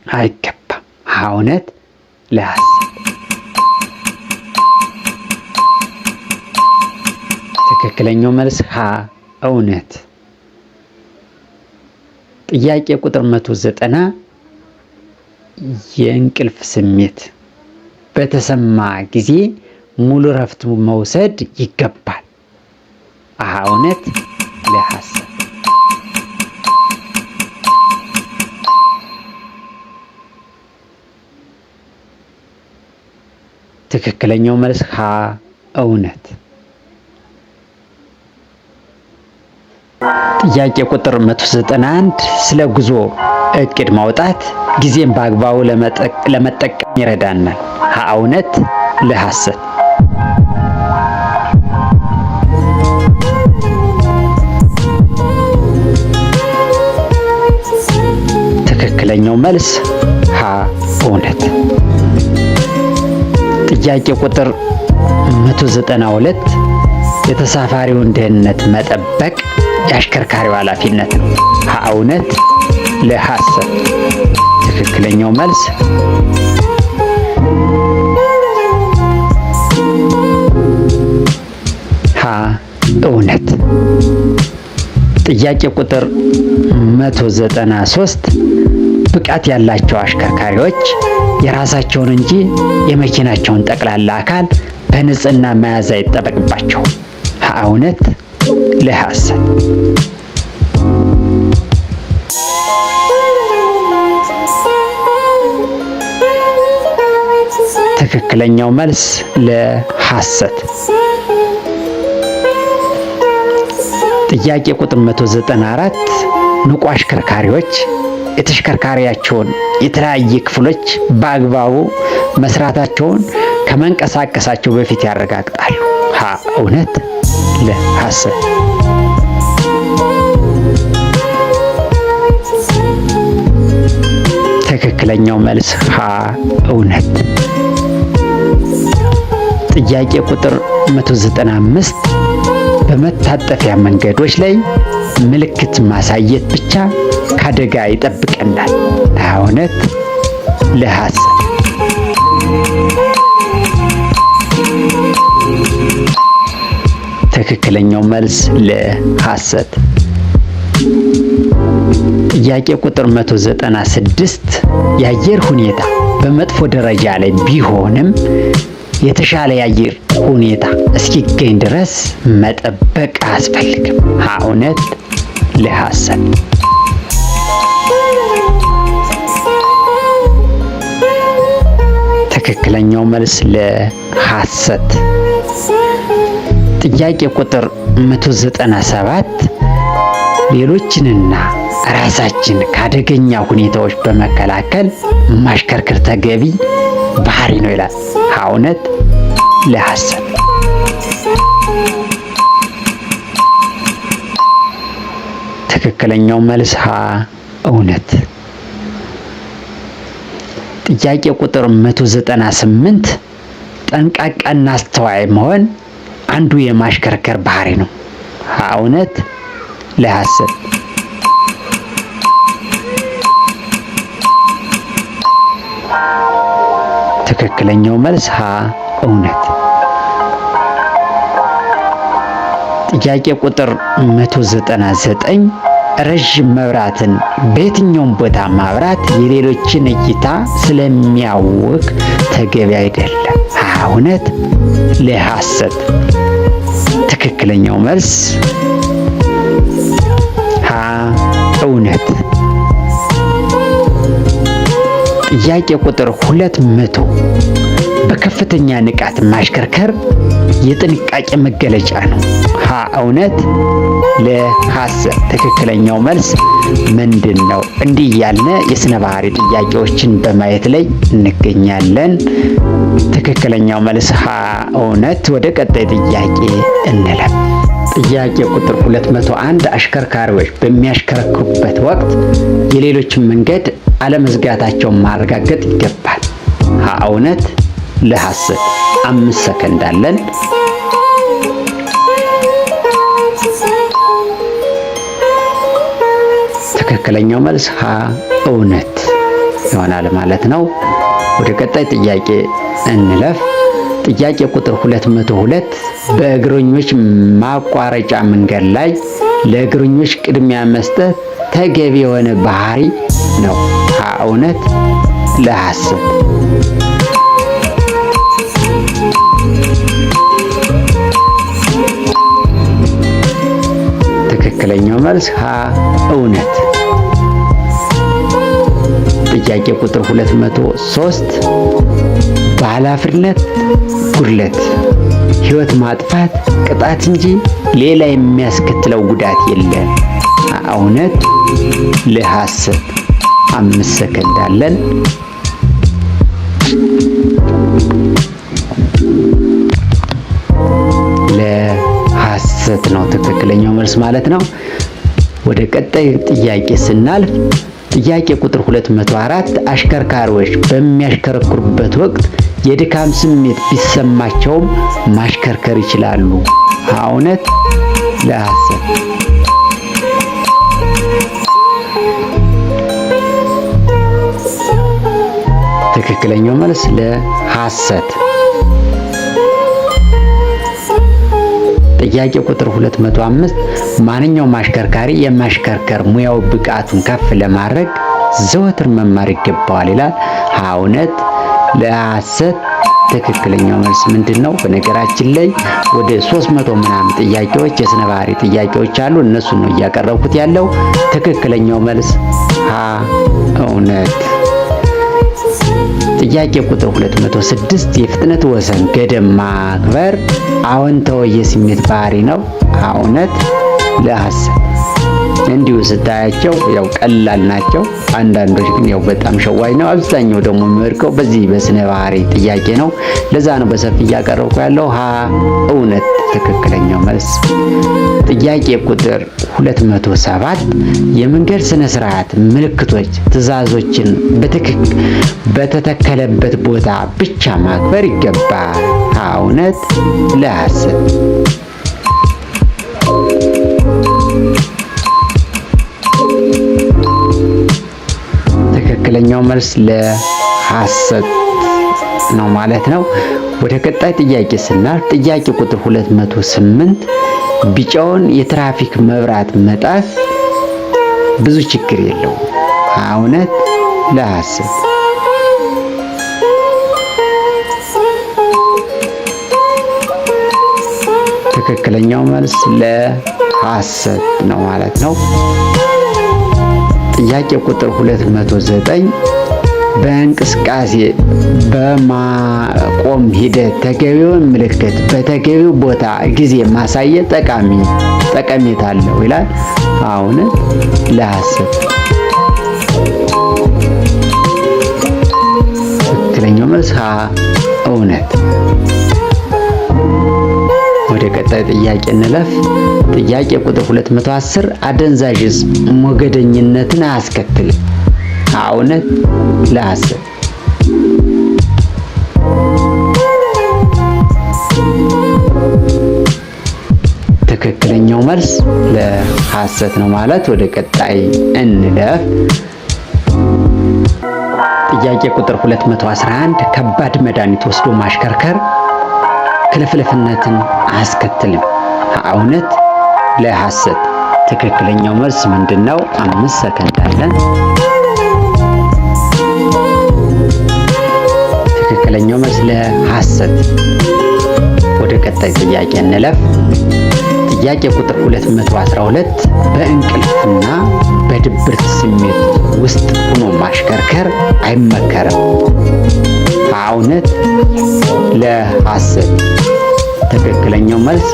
አይገባም። እውነት ለሐሰት? ትክክለኛው መልስ ሀ እውነት። ጥያቄ ቁጥር 190 የእንቅልፍ ስሜት በተሰማ ጊዜ ሙሉ እረፍት መውሰድ ይገባል። እውነት ለሐሰት? ትክክለኛው መልስ ሀ እውነት። ጥያቄ ቁጥር 191 ስለ ጉዞ እቅድ ማውጣት ጊዜን በአግባቡ ለመጠቀም ይረዳናል። እውነት ለሐሰት? ትክክለኛው መልስ ሀ እውነት። ጥያቄ ቁጥር 192 የተሳፋሪውን ደህንነት መጠበቅ የአሽከርካሪው ኃላፊነት ነው። እውነት ለሐሰት? ትክክለኛው መልስ ሀ እውነት። ጥያቄ ቁጥር 193 ብቃት ያላቸው አሽከርካሪዎች የራሳቸውን እንጂ የመኪናቸውን ጠቅላላ አካል በንጽህና መያዝ አይጠበቅባቸውም። እውነት ለሐሰት? ትክክለኛው መልስ ለሐሰት። ጥያቄ ቁጥር 194 ንቁ አሽከርካሪዎች የተሽከርካሪያቸውን የተለያየ ክፍሎች በአግባቡ መስራታቸውን ከመንቀሳቀሳቸው በፊት ያረጋግጣሉ። እውነት ለሐሰት? ትክክለኛው መልስ ሀ እውነት። ጥያቄ ቁጥር 195 በመታጠፊያ መንገዶች ላይ ምልክት ማሳየት ብቻ ከአደጋ ይጠብቀናል። እውነት ለሐሰት? ትክክለኛው መልስ ለሐሰት። ጥያቄ ቁጥር 196 የአየር ሁኔታ በመጥፎ ደረጃ ላይ ቢሆንም የተሻለ የአየር ሁኔታ እስኪገኝ ድረስ መጠበቅ አያስፈልግም። እውነት ለሐሰት? ትክክለኛው መልስ ለሐሰት። ጥያቄ ቁጥር 197 ሌሎችንና ራሳችን ከአደገኛ ሁኔታዎች በመከላከል ማሽከርከር ተገቢ ባህሪ ነው ይላል። እውነት ለሐሰት? ትክክለኛው መልስ ሀ እውነት። ጥያቄ ቁጥር 198 ጠንቃቃና አስተዋይ መሆን አንዱ የማሽከርከር ባህሪ ነው። እውነት ለሐሰት? ትክክለኛው መልስ ሀ እውነት። ጥያቄ ቁጥር 199 ረዥም መብራትን በየትኛውም ቦታ ማብራት የሌሎችን እይታ ስለሚያውክ ተገቢ አይደለም። እውነት ለሐሰት? ትክክለኛው መልስ ሀ እውነት። ጥያቄ ቁጥር 200 በከፍተኛ ንቃት ማሽከርከር የጥንቃቄ መገለጫ ነው። ሀ እውነት፣ ለሐሰት ትክክለኛው መልስ ምንድን ነው? እንዲህ ያልነ የስነ ባህሪ ጥያቄዎችን በማየት ላይ እንገኛለን። ትክክለኛው መልስ ሀ እውነት። ወደ ቀጣይ ጥያቄ እንለፍ። ጥያቄ ቁጥር 201 አሽከርካሪዎች በሚያሽከረክሩበት ወቅት የሌሎችን መንገድ አለመዝጋታቸውን ማረጋገጥ ይገባል። ሀ እውነት፣ ለሐሰት 5 ሰከንድ አለን። ትክክለኛው መልስ ሀ እውነት ይሆናል ማለት ነው። ወደ ቀጣይ ጥያቄ እንለፍ። ጥያቄ ቁጥር 202 በእግረኞች ማቋረጫ መንገድ ላይ ለእግረኞች ቅድሚያ መስጠት ተገቢ የሆነ ባህሪ ነው። ሀ እውነት፣ ለሐሰት ትክክለኛው መልስ ሀ እውነት። ጥያቄ ቁጥር 203 በኃላፊነት ጉድለት ሕይወት ማጥፋት ቅጣት እንጂ ሌላ የሚያስከትለው ጉዳት የለም። እውነት፣ ለሐሰት 5 ሰከንድ አለን። ለሐሰት ነው ትክክለኛው መልስ ማለት ነው። ወደ ቀጣይ ጥያቄ ስናልፍ ጥያቄ ቁጥር 204 አሽከርካሪዎች በሚያሽከረክሩበት ወቅት የድካም ስሜት ቢሰማቸውም ማሽከርከር ይችላሉ። እውነት፣ ለሐሰት ትክክለኛው መልስ ለሐሰት። ጥያቄ ቁጥር 205 ማንኛውም አሽከርካሪ የማሽከርከር ሙያው ብቃቱን ከፍ ለማድረግ ዘወትር መማር ይገባዋል ይላል። እውነት፣ ለሐሰት ትክክለኛው መልስ ምንድን ነው? በነገራችን ላይ ወደ 300 ምናምን ጥያቄዎች የስነ ባህሪ ጥያቄዎች አሉ። እነሱን ነው እያቀረብኩት ያለው። ትክክለኛው መልስ ሀ እውነት። ጥያቄ ቁጥር 206 የፍጥነት ወሰን ገደብ ማክበር አዎንታዊ የስሜት ባህሪ ነው። እውነት፣ ለሐሰት እንዲሁ ስታያቸው ያው ቀላል ናቸው። አንዳንዶች ግን ያው በጣም ሸዋኝ ነው። አብዛኛው ደግሞ የሚወድቀው በዚህ በስነ ባህሪ ጥያቄ ነው። ለዛ ነው በሰፊ እያቀረብኩ ያለው። ሀ እውነት ትክክለኛው መልስ። ጥያቄ ቁጥር 207 የመንገድ ስነ ስርዓት ምልክቶች ትዕዛዞችን በተተከለበት ቦታ ብቻ ማክበር ይገባል። እውነት፣ ለሐሰት ትክክለኛው መልስ ለሐሰት ነው ማለት ነው። ወደ ቀጣይ ጥያቄ ስናልፍ ጥያቄ ቁጥር 208 ቢጫውን የትራፊክ መብራት መጣስ ብዙ ችግር የለውም። እውነት፣ ለሐሰት ትክክለኛው መልስ ለሐሰት ነው ማለት ነው። ጥያቄ ቁጥር 209 በእንቅስቃሴ በማቆም ሂደት ተገቢውን ምልክት በተገቢው ቦታ ጊዜ ማሳየት ጠቀሜታ አለው ይላል። እውነት፣ ለሐሰት ትክክለኛው መልስ ሀ እውነት። ወደ ቀጣይ ጥያቄ እንለፍ። ጥያቄ ቁጥር 210 አደንዛዥ ዕፅ ሞገደኝነትን አያስከትልም። እውነት፣ ለሐሰት ትክክለኛው መልስ ለሐሰት ነው ማለት። ወደ ቀጣይ እንለፍ። ጥያቄ ቁጥር 211 ከባድ መድኃኒት ወስዶ ማሽከርከር ክልፍልፍነትን አያስከትልም። እውነት፣ ለሐሰት ትክክለኛው መልስ ምንድነው? 5 ሰከንድ አለን። ትክክለኛው መልስ ለሐሰት። ወደ ቀጣይ ጥያቄ እንለፍ። ጥያቄ ቁጥር 212 በእንቅልፍና በድብርት ስሜት ውስጥ ሆኖ ማሽከርከር አይመከርም። እውነት ለሐሰት? ትክክለኛው መልስ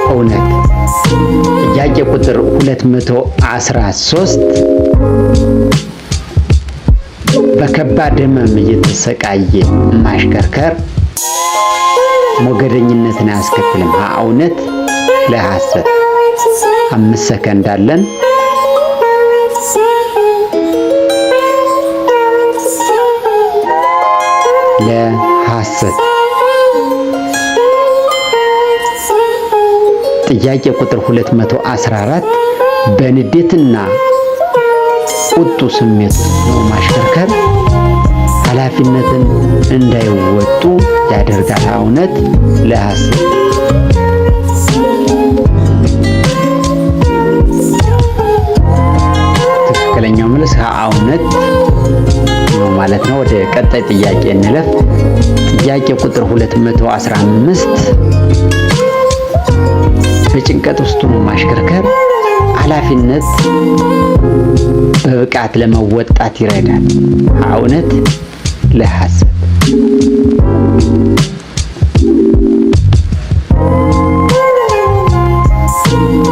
እውነት። ጥያቄ ቁጥር 213 በከባድ ህመም እየተሰቃየ ማሽከርከር ሞገደኝነትን አያስከትልም? እውነት ለሐሰት? 5 ሰከንድ አለን። ለሐሰት። ጥያቄ ቁጥር 214 በንዴትና ቁጡ ስሜት ነው ማሽከርከር ኃላፊነትን እንዳይወጡ ያደርጋል? እውነት ለሐሰት? ትክክለኛው መልስ እውነት ነው ማለት ነው። ወደ ቀጣይ ጥያቄ እንለፍ። ጥያቄ ቁጥር 215 በጭንቀት ውስጥ ሆኖ ማሽከርከር ኃላፊነት በብቃት ለመወጣት ይረዳል? እውነት ለሐሰት?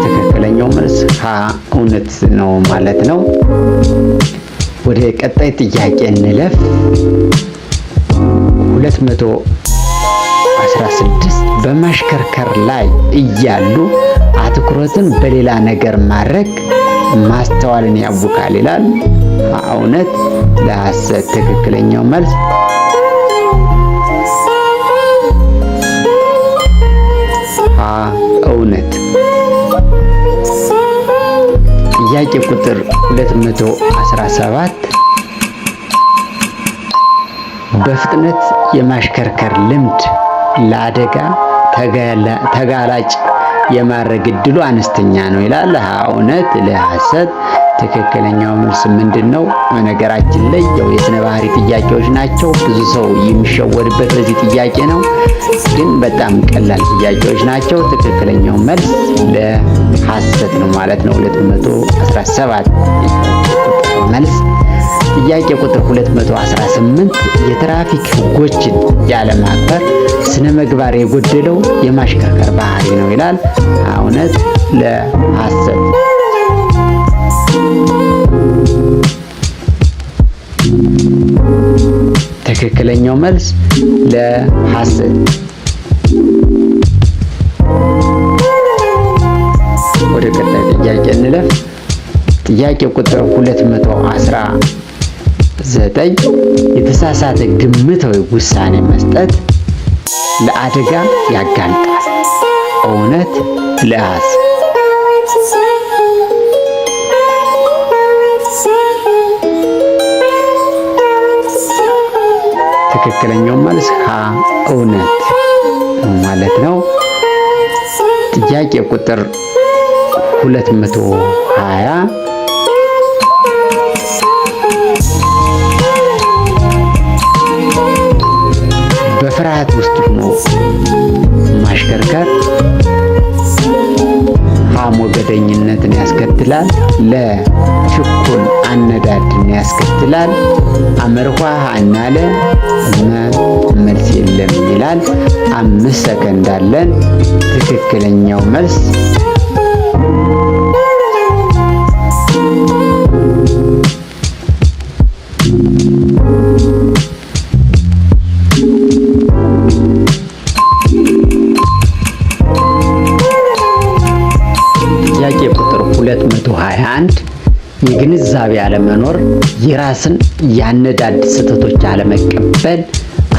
ትክክለኛው መልስ እውነት ነው ማለት ነው። ወደ ቀጣይ ጥያቄ እንለፍ። 216 በማሽከርከር ላይ እያሉ አትኩሮትን በሌላ ነገር ማድረግ ማስተዋልን ያውካል ይላል? እውነት ለሐሰት? ትክክለኛው መልስ እውነት። ጥያቄ ቁጥር 217 በፍጥነት የማሽከርከር ልምድ ለአደጋ ተጋላጭ የማድረግ እድሉ አነስተኛ ነው ይላል? እውነት ለሐሰት? ትክክለኛው መልስ ምንድነው? በነገራችን ላይ የስነ ባህሪ ጥያቄዎች ናቸው። ብዙ ሰው የሚሸወድበት በዚህ ጥያቄ ነው፣ ግን በጣም ቀላል ጥያቄዎች ናቸው። ትክክለኛው መልስ ለሐሰት ነው ማለት ነው። 217 መልስ። ጥያቄ ቁጥር 218 የትራፊክ ሕጎችን ያለማክበር ስነ ምግባር የጎደለው የማሽከርከር ባህሪ ነው ይላል? እውነት ለሐሰት? ትክክለኛው መልስ ለሐሰት። ወደ ቀጣይ ጥያቄ እንለፍ። ጥያቄ ቁጥር 219 የተሳሳተ ግምታዊ ውሳኔ መስጠት ለአደጋ ያጋልጣል? እውነት ለሐሰት? ትክክለኛው መልስ እውነት ነው ማለት ነው። ጥያቄ ቁጥር 220 በፍርሃት ውስጥ ሆኖ ማሽከርከር ሞገደኝነትን ያስከትላል? ለችኩል አነዳድን ያስከትላል? አመርኳ አናለ መልስ የለም ይላል? 5 ሰከንድ አለን። ትክክለኛው መልስ ጥያቄ ቁጥር 221 የግንዛቤ አለመኖር የራስን ያነዳድ ስህተቶች አለመቀበል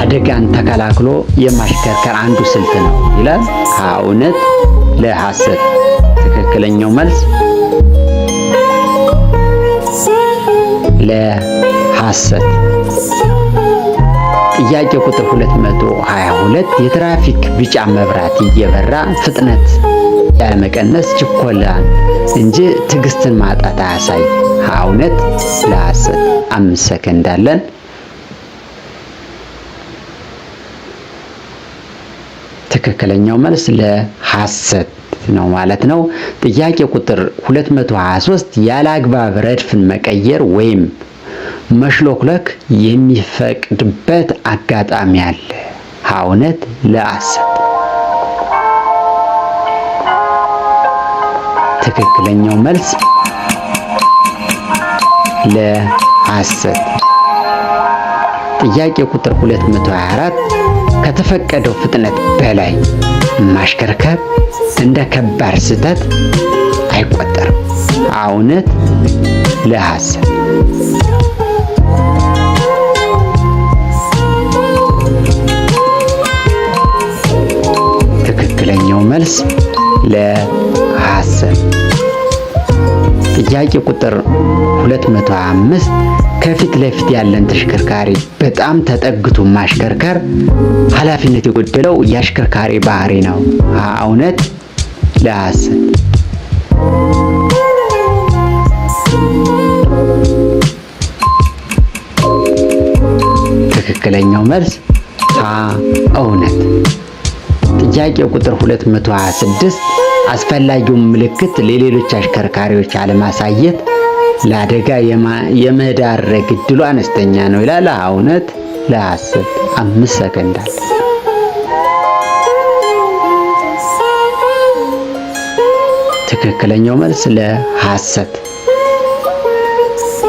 አደጋን ተከላክሎ የማሽከርከር አንዱ ስልት ነው ይላል? እውነት ለሐሰት? ትክክለኛው መልስ ለሐሰት። ጥያቄ ቁጥር 222 የትራፊክ ቢጫ መብራት እየበራ ፍጥነት ያለመቀነስ ችኮላን እንጂ ትዕግስትን ማጣት አያሳይ? እውነት ለሐሰት? 5 ሰከንድ አለን። ትክክለኛው መልስ ለሐሰት ነው ማለት ነው። ጥያቄ ቁጥር 223 ያለ አግባብ ረድፍን መቀየር ወይም መሽሎክለክ የሚፈቅድበት አጋጣሚ አለ? እውነት ለሐሰት? ትክክለኛው መልስ ለሐሰት። ጥያቄ ቁጥር 224 ከተፈቀደው ፍጥነት በላይ ማሽከርከር እንደ ከባድ ስህተት አይቆጠርም? እውነት ለሐሰት? ትክክለኛው መልስ ለሐሰት። ጥያቄ ቁጥር 225 ከፊት ለፊት ያለን ተሽከርካሪ በጣም ተጠግቶ ማሽከርከር ኃላፊነት የጎደለው የአሽከርካሪ ባህሪ ነው? እውነት ለሐሰት? ትክክለኛው መልስ እውነት። ጥያቄ ቁጥር 226 አስፈላጊውን ምልክት ለሌሎች አሽከርካሪዎች አለማሳየት ለአደጋ የመዳረግ ዕድሉ አነስተኛ ነው ይላል? እውነት ለሐሰት? 5 ሰከንድ አለ። ትክክለኛው መልስ ለሐሰት።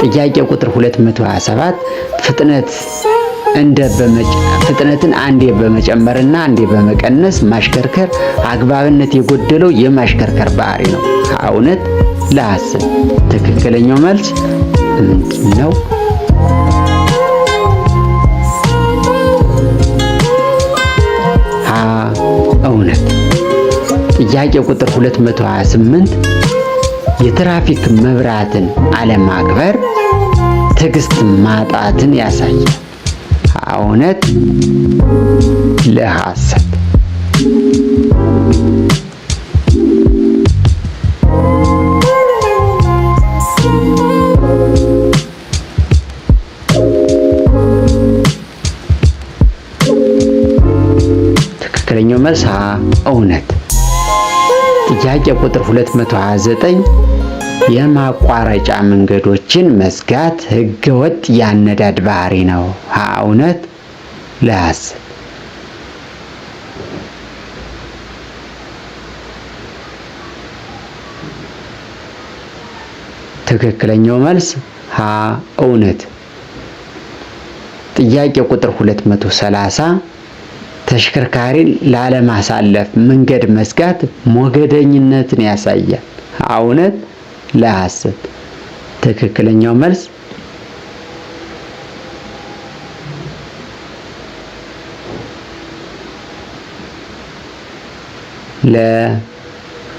ጥያቄ ቁጥር 227 ፍጥነትን አንዴ በመጨመርና አንዴ በመቀነስ ማሽከርከር አግባብነት የጎደለው የማሽከርከር ባህሪ ነው? እውነት ለሐሰት? ትክክለኛው መልስ ምንድነው? እውነት። ጥያቄ ቁጥር 228 የትራፊክ መብራትን አለማክበር ትዕግስት ማጣትን ያሳያል? እውነት ለሐሰት? ትክክለኛው መልስ እውነት። ጥያቄ ቁጥር 229 የማቋረጫ መንገዶችን መዝጋት ህገወጥ የአነዳድ ባህሪ ነው? እውነት ለሐሰት? ትክክለኛው መልስ እውነት። ጥያቄ ቁጥር 230 ተሽከርካሪን ላለማሳለፍ መንገድ መዝጋት ሞገደኝነትን ያሳያል? እውነት ለሐሰት? ትክክለኛው መልስ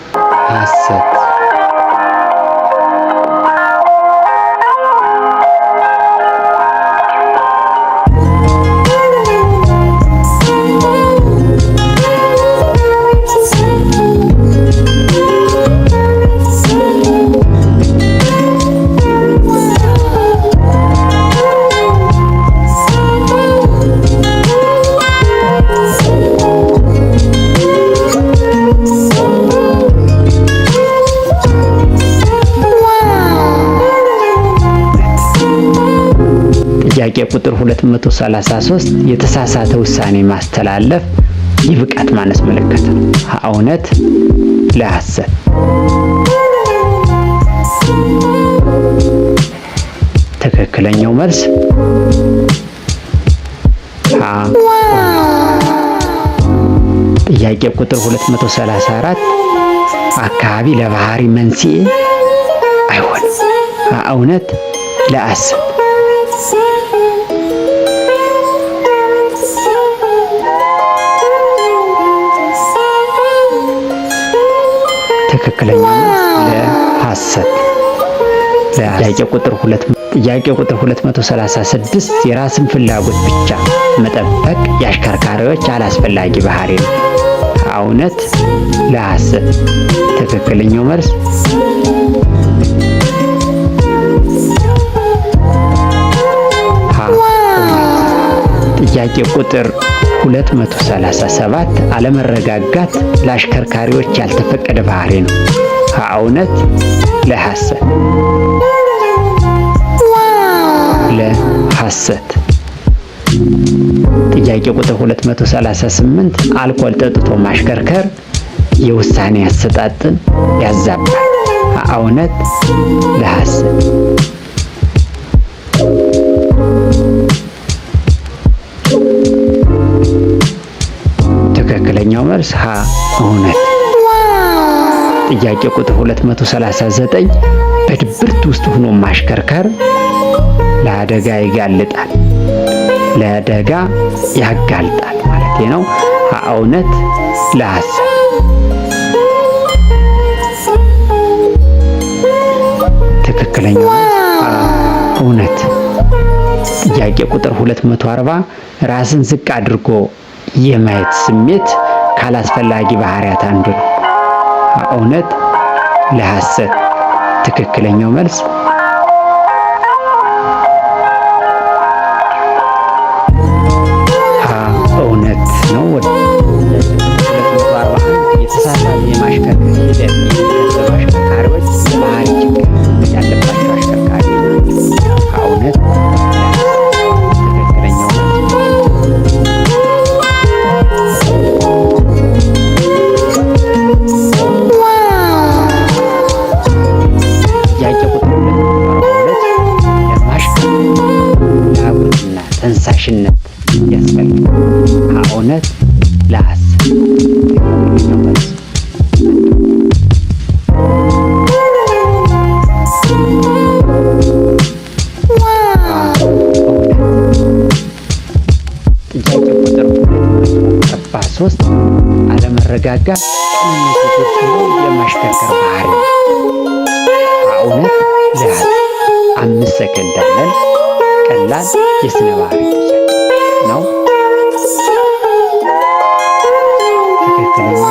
ለሐሰት። ጥያቄ ቁጥር 233 የተሳሳተ ውሳኔ ማስተላለፍ የብቃት ማነስ ምልክት ነው? እውነት ለሐሰት? ትክክለኛው መልስ ጥያቄ ቁጥር 234 አካባቢ ለባህሪ መንስኤ አይሆንም? እውነት ለሐሰት? ትክክለኛው ለሐሰት። ጥያቄ ቁጥር 236 የራስን ፍላጎት ብቻ መጠበቅ የአሽከርካሪዎች አላስፈላጊ ባህሪ ነው? እውነት ለሐሰት? ትክክለኛው መልስ ጥያቄ ቁጥር 237 አለመረጋጋት ለአሽከርካሪዎች ያልተፈቀደ ባህሪ ነው። እውነት ለሐሰት? ለሐሰት። ጥያቄ ቁጥር 238 አልኮል ጠጥቶ ማሽከርከር የውሳኔ አሰጣጥን ያዛባል። እውነት ለሐሰት? ትክክለኛው መልስ እውነት። ጥያቄ ቁጥር 239 በድብርት ውስጥ ሆኖ ማሽከርከር ለአደጋ ይጋልጣል። ለአደጋ ያጋልጣል ማለት ነው። እውነት ለሐሰት? ትክክለኛው እውነት። ጥያቄ ቁጥር 240 ራስን ዝቅ አድርጎ የማየት ስሜት ካላስፈላጊ ባህሪያት አንዱ ነው። እውነት ለሐሰት? ትክክለኛው መልስ እውነት ነው። 241 የተሳሳተ የማሽከርከር ሂደት የሚከተሉ አሽከርካሪዎች የባህሪ ችግር ያለባቸው አሽከርካሪዎች ናቸው። እውነት? ትክክለኛው ጥያቄ ቁጥር 242 ለማሽከርከር ፍላጎትና ተነሳሽነት ያስፈልጋል። እውነት ለሐሰት? ትክክለኛው መልስ ጥያቄ ቁጥር 243 አለመረጋጋት ጤንነት የጎደለው የማሽከርከር ባህሪ ነው። እውነት ለሐሰት? 5 ሰከንድ አለን። ቀላል የስነ ባህሪ ነው። ትክክለኛ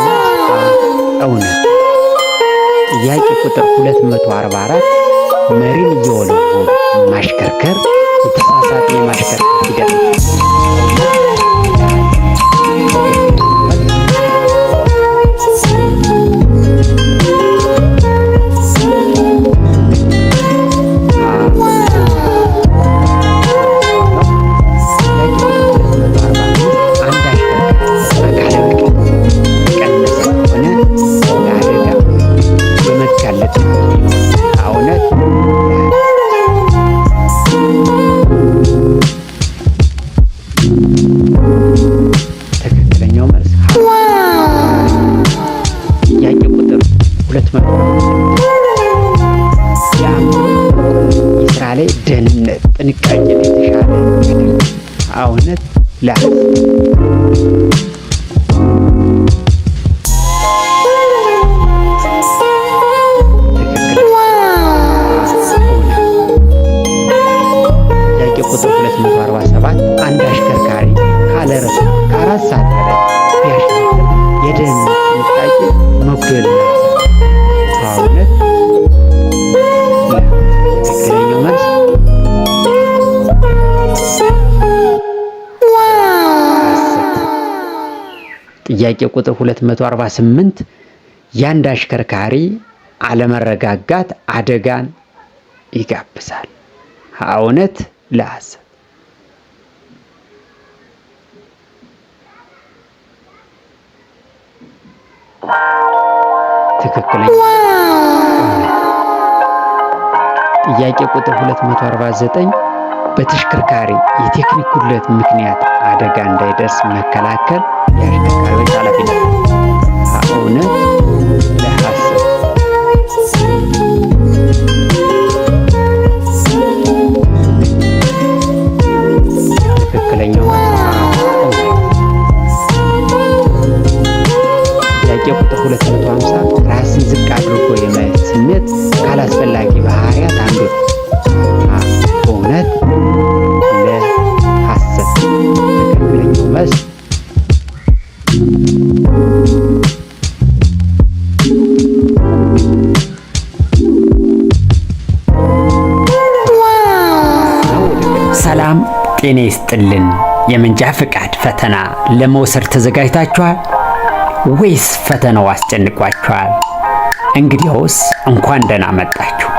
እውነት። ጥያቄ ቁጥር 244 መሪን እየወለወሉ ማሽከርከር የተሳሳተ የማሽከርከር ሂደት ነው። ትክክለኛው መልስ ጥያቄ ቁጥር 200 የስራ ላይ ደህንነት ጥንቃቄ የተሻለ እውነት ለሐሰት? ቁጥር 247 አንድ አሽከርካሪ ካለ እረፍት ከ4 ሰዓት በላይ ቢያሽከረክር የደህንነት ጥንቃቄ መጉደል ነው። እውነት? ትክክለኛው መልስ ጥያቄ ቁጥር 248 የአንድ አሽከርካሪ አለመረጋጋት አደጋን ይጋብዛል። እውነት ለሐሰት? ትክክለኛ ጥያቄ ቁጥር 249 በተሽከርካሪ የቴክኒክ ጉድለት ምክንያት አደጋ እንዳይደርስ መከላከል የአሽከርካሪዎች ኃላፊነት ነው። እውነት ለሐሰት? ትክክለኛው ጥያቄ ቁጥር 250 ራስን ዝቅ አድርጎ የማየት ስሜት ካላስፈላጊ ባህሪያት አንዱ ነው። እውነት ለሐሰት? ትክክለኛው መልስ ሰላም ጤና ይስጥልን የመንጃ ፍቃድ ፈተና ለመውሰድ ተዘጋጅታችኋል ወይስ ፈተናው አስጨንቋችኋል? እንግዲያውስ እንኳን ደህና መጣችሁ።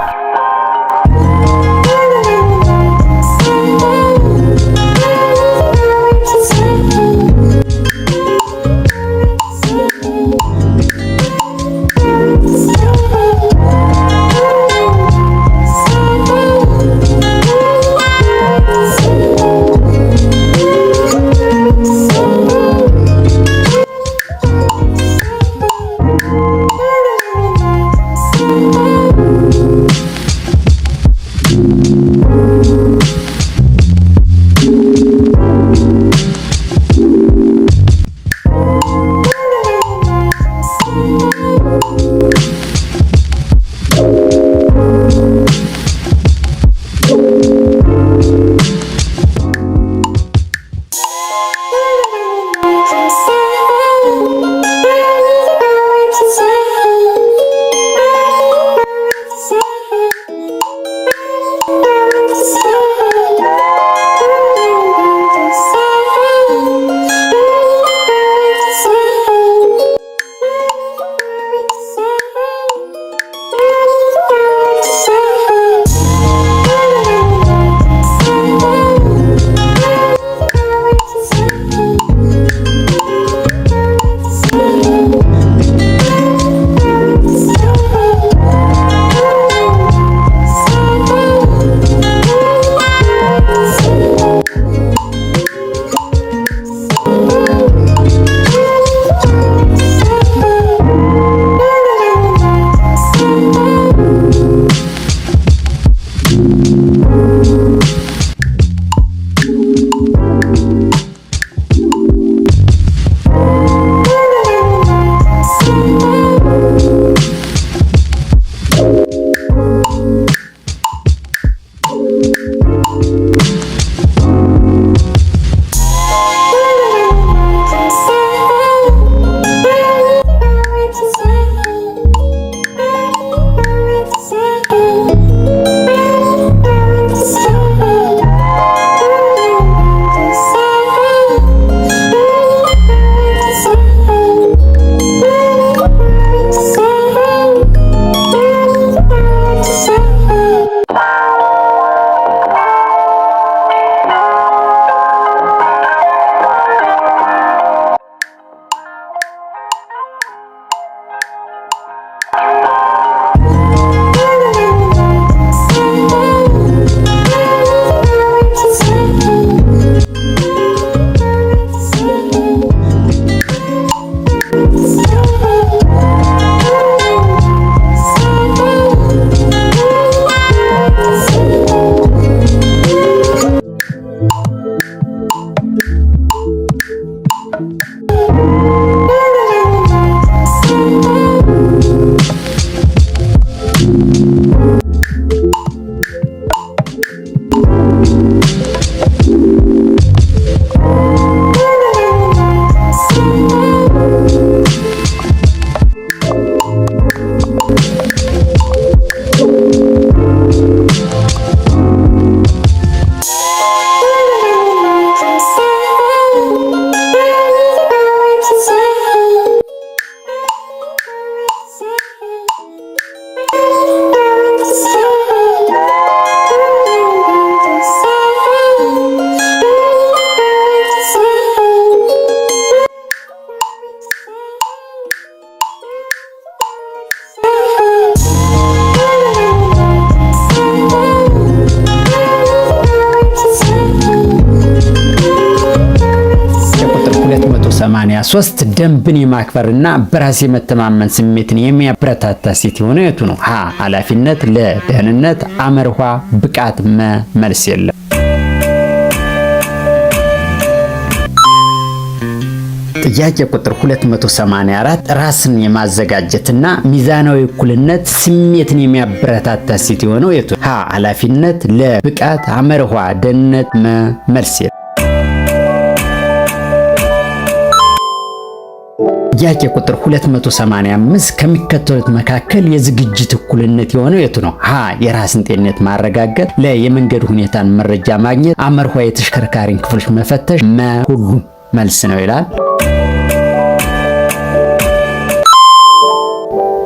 ሶስት ደንብን የማክበርና በራስ የመተማመን ስሜትን የሚያበረታታ ሴት የሆነ የቱ ነው? ሀ ኃላፊነት፣ ለ ደህንነት፣ አመርኋ ብቃት፣ መልስ የለም። ጥያቄ ቁጥር 284 ራስን የማዘጋጀትና ሚዛናዊ እኩልነት ስሜትን የሚያበረታታ ሴት የሆነው የቱ? ሀ ኃላፊነት፣ ለ ብቃት፣ አመርኋ ደህንነት፣ መልስ የለም። ጥያቄ ቁጥር 285 ከሚከተሉት መካከል የዝግጅት እኩልነት የሆነው የቱ ነው? ሀ የራስን ጤንነት ማረጋገጥ፣ ለ የመንገድ ሁኔታን መረጃ ማግኘት፣ አመርሖ የተሽከርካሪን ክፍሎች መፈተሽ፣ መ ሁሉም መልስ ነው ይላል።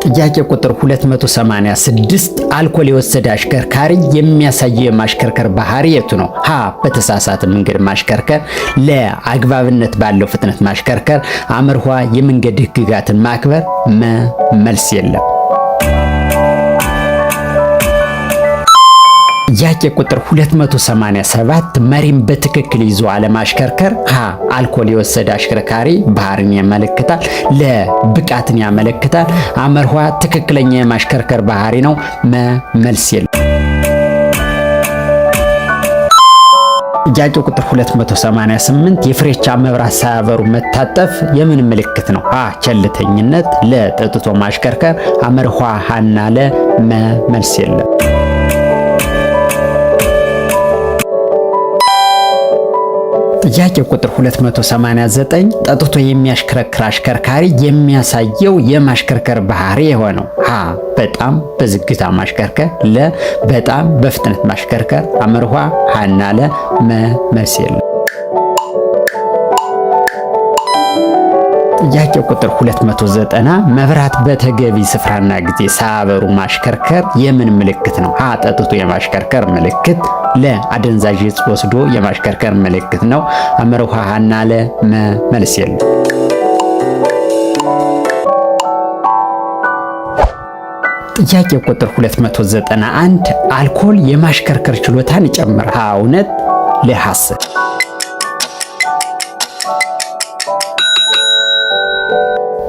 ጥያቄ ቁጥር 286 አልኮል የወሰደ አሽከርካሪ የሚያሳየው የማሽከርከር ባህሪ የቱ ነው? ሀ በተሳሳተ መንገድ ማሽከርከር፣ ለ አግባብነት ባለው ፍጥነት ማሽከርከር፣ አመርሖ የመንገድ ሕግጋትን ማክበር፣ መ መልስ የለም። ጥያቄ ቁጥር 287 መሪን በትክክል ይዞ አለማሽከርከር፣ ሀ አልኮል የወሰደ አሽከርካሪ ባህሪን ያመለክታል፣ ለ ብቃትን ያመለክታል፣ አመርሖ ትክክለኛ የማሽከርከር ባህሪ ነው፣ መ መልስ የለም። ጥያቄ ቁጥር 288 የፍሬቻ መብራት ሳያበሩ መታጠፍ የምን ምልክት ነው? ሀ ቸልተኝነት፣ ለ ጠጥቶ ማሽከርከር፣ አመርሖ ሀና ለ፣ መ መልስ የለም። ጥያቄ ቁጥር 289 ጠጥቶ የሚያሽከረክር አሽከርካሪ የሚያሳየው የማሽከርከር ባህሪ የሆነው ሀ በጣም በዝግታ ማሽከርከር፣ ለ በጣም በፍጥነት ማሽከርከር፣ አመርሖ ሀና ለ፣ መ መልስ የለም። ጥያቄ ቁጥር 290 መብራት በተገቢ ስፍራና ጊዜ ሳያበሩ ማሽከርከር የምን ምልክት ነው? ሀ ጠጥቶ የማሽከርከር ምልክት፣ ለ አደንዛዥ ዕፅ ወስዶ የማሽከርከር ምልክት ነው፣ አመርሖ ሀና ለ፣ መ መልስ የለም። ጥያቄ ቁጥር 291 አልኮል የማሽከርከር ችሎታን ይጨምራል፣ ሀ እውነት፣ ለ ሐሰት።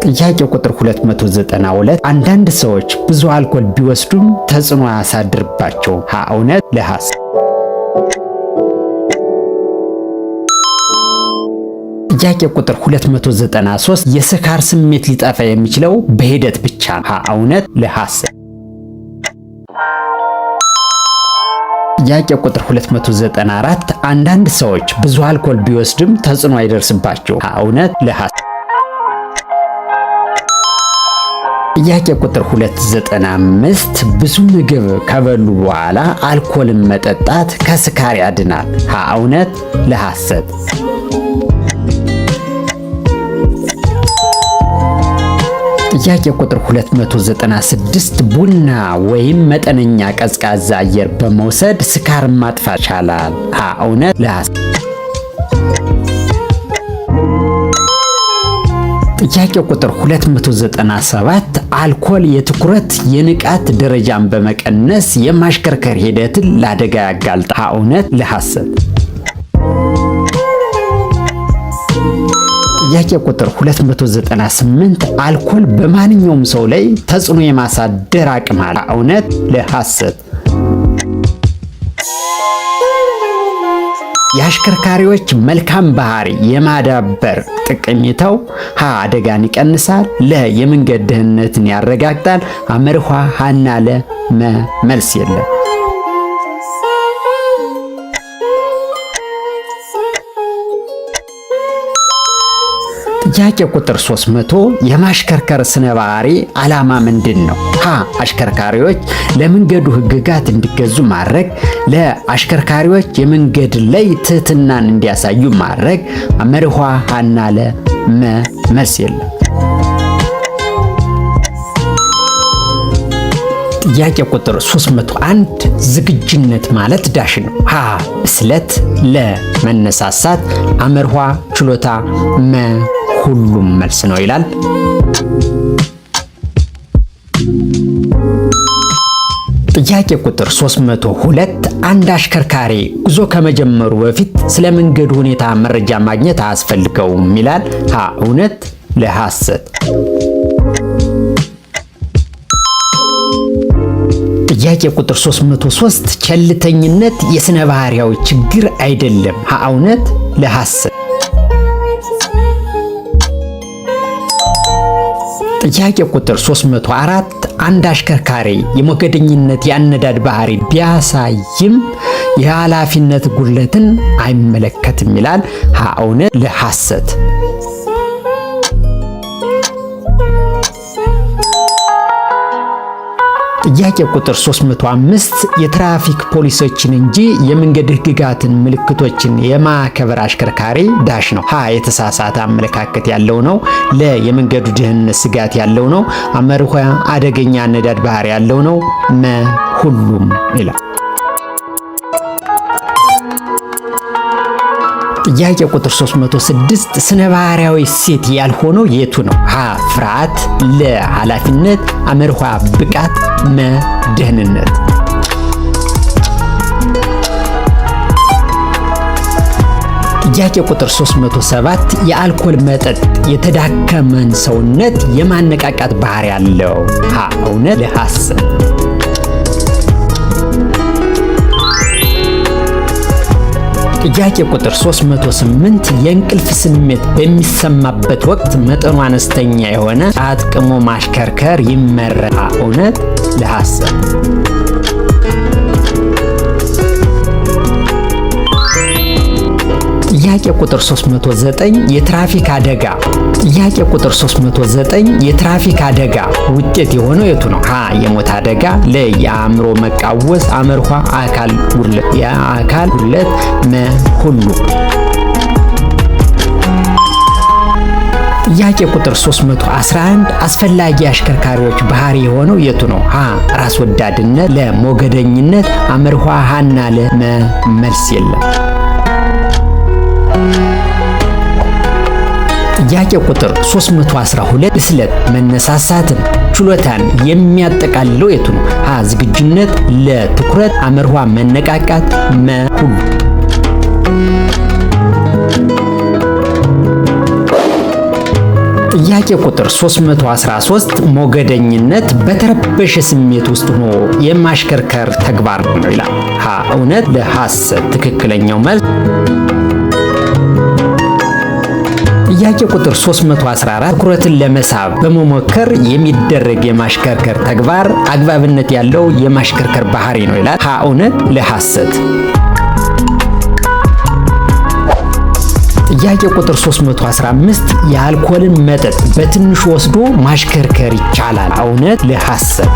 ጥያቄ ቁጥር 292 አንዳንድ ሰዎች ብዙ አልኮል ቢወስዱም ተጽዕኖ አያሳድርባቸውም፣ ሀ እውነት፣ ለ ሐሰት። ጥያቄ ቁጥር 293 የስካር ስሜት ሊጠፋ የሚችለው በሂደት ብቻ፣ ሀ እውነት፣ ለ ሐሰት። ጥያቄ ቁጥር 294 አንዳንድ ሰዎች ብዙ አልኮል ቢወስድም ተጽዕኖ አይደርስባቸውም፣ ሀ እውነት፣ ለ ሐሰት። ጥያቄ ቁጥር 295 ብዙ ምግብ ከበሉ በኋላ አልኮልን መጠጣት ከስካር ያድናል፣ ሀ እውነት፣ ለ ሐሰት። ጥያቄ ቁጥር 296 ቡና ወይም መጠነኛ ቀዝቃዛ አየር በመውሰድ ስካር ማጥፋት ይቻላል፣ ሀ እውነት፣ ለ ሐሰት። ጥያቄ ቁጥር 297 አልኮል የትኩረት የንቃት ደረጃን በመቀነስ የማሽከርከር ሂደትን ለአደጋ ያጋልጣል፣ ሀ እውነት፣ ለ ሐሰት። ጥያቄ ቁጥር 298 አልኮል በማንኛውም ሰው ላይ ተጽዕኖ የማሳደር አቅም አለው፣ ሀ እውነት፣ ለ ሐሰት። የአሽከርካሪዎች መልካም ባህሪ የማዳበር ጠቀሜታው ሀ አደጋን ይቀንሳል፣ ለ የመንገድ ደህንነትን ያረጋግጣል፣ አመርሖ ሀና ለ፣ መ መልስ የለም። ጥያቄ ቁጥር 300 የማሽከርከር ስነ ባህሪ ዓላማ ምንድን ነው? ሀ አሽከርካሪዎች ለመንገዱ ሕግጋት እንዲገዙ ማድረግ፣ ለ አሽከርካሪዎች የመንገድ ላይ ትህትናን እንዲያሳዩ ማድረግ፣ አመርሖ ሀና ለ፣ መ መልስ የለም። ጥያቄ ቁጥር 301 ዝግጁነት ማለት ዳሽ ነው። ሀ ብስለት፣ ለ መነሳሳት፣ አመርሖ ችሎታ፣ መ ሁሉም መልስ ነው ይላል። ጥያቄ ቁጥር 302 አንድ አሽከርካሪ ጉዞ ከመጀመሩ በፊት ስለ መንገዱ ሁኔታ መረጃ ማግኘት አያስፈልገውም ይላል። ሀ እውነት፣ ለ ሐሰት። ጥያቄ ቁጥር 303 ቸልተኝነት የስነ ባህሪያዊ ችግር አይደለም፣ ሀ እውነት፣ ለ ሐሰት። ጥያቄ ቁጥር 304 አንድ አሽከርካሪ የሞገደኝነት የአነዳድ ባህሪ ቢያሳይም የኃላፊነት ጉድለትን አይመለከትም ይላል። ሀ እውነት፣ ለ ሐሰት። ጥያቄ ቁጥር 305 የትራፊክ ፖሊሶችን እንጂ የመንገድ ህግጋትን ምልክቶችን የማያከብር አሽከርካሪ ዳሽ ነው። ሀ የተሳሳተ አመለካከት ያለው ነው። ለ የመንገዱ ደህንነት ስጋት ያለው ነው። አመርሖ አደገኛ አነዳድ ባህሪ ያለው ነው። መ ሁሉም ይላል። ጥያቄ ቁጥር 306 ስነ ባህሪያዊ እሴት ያልሆነው የቱ ነው? ሀ ፍርሃት፣ ለ ኃላፊነት፣ አመርሖ ብቃት፣ መ ደህንነት። ጥያቄ ቁጥር 307 የአልኮል መጠጥ የተዳከመን ሰውነት የማነቃቃት ባህሪ ያለው? ሀ እውነት፣ ለ ሐሰት። ጥያቄ ቁጥር 308 የእንቅልፍ ስሜት በሚሰማበት ወቅት መጠኑ አነስተኛ የሆነ ሰዓት ቅሞ ማሽከርከር ይመረጣል? እውነት፣ ለ ሐሰት። ጥያቄ ቁጥር 309 የትራፊክ አደጋ። ጥያቄ ቁጥር 309 የትራፊክ አደጋ ውጤት የሆነው የቱ ነው? ሀ የሞት አደጋ፣ ለ የአእምሮ መቃወስ፣ አመርሖ የአካል ጉድለት፣ መ ሁሉ። ጥያቄ ቁጥር 311 አስፈላጊ አሽከርካሪዎች ባህሪ የሆነው የቱ ነው? ሀ ራስ ወዳድነት፣ ለ ሞገደኝነት፣ አመርሖ ሀና ለ መ መልስ የለም። ጥያቄ ቁጥር 312 ብስለት መነሳሳትን ችሎታን የሚያጠቃልለው የቱ ነው? ሀ ዝግጁነት፣ ለ ትኩረት፣ አመርሖ መነቃቃት፣ መ ሁሉ። ጥያቄ ቁጥር 313 ሞገደኝነት በተረበሸ ስሜት ውስጥ ሆኖ የማሽከርከር ተግባር ነው ይላል። ሀ እውነት፣ ለ ሐሰት። ትክክለኛው መልስ ጥያቄ ቁጥር 314 ትኩረትን ለመሳብ በመሞከር የሚደረግ የማሽከርከር ተግባር አግባብነት ያለው የማሽከርከር ባህሪ ነው ይላል። ሀ እውነት፣ ለ ሐሰት። ጥያቄ ቁጥር 315 የአልኮልን መጠጥ በትንሹ ወስዶ ማሽከርከር ይቻላል? እውነት፣ ለ ሐሰት።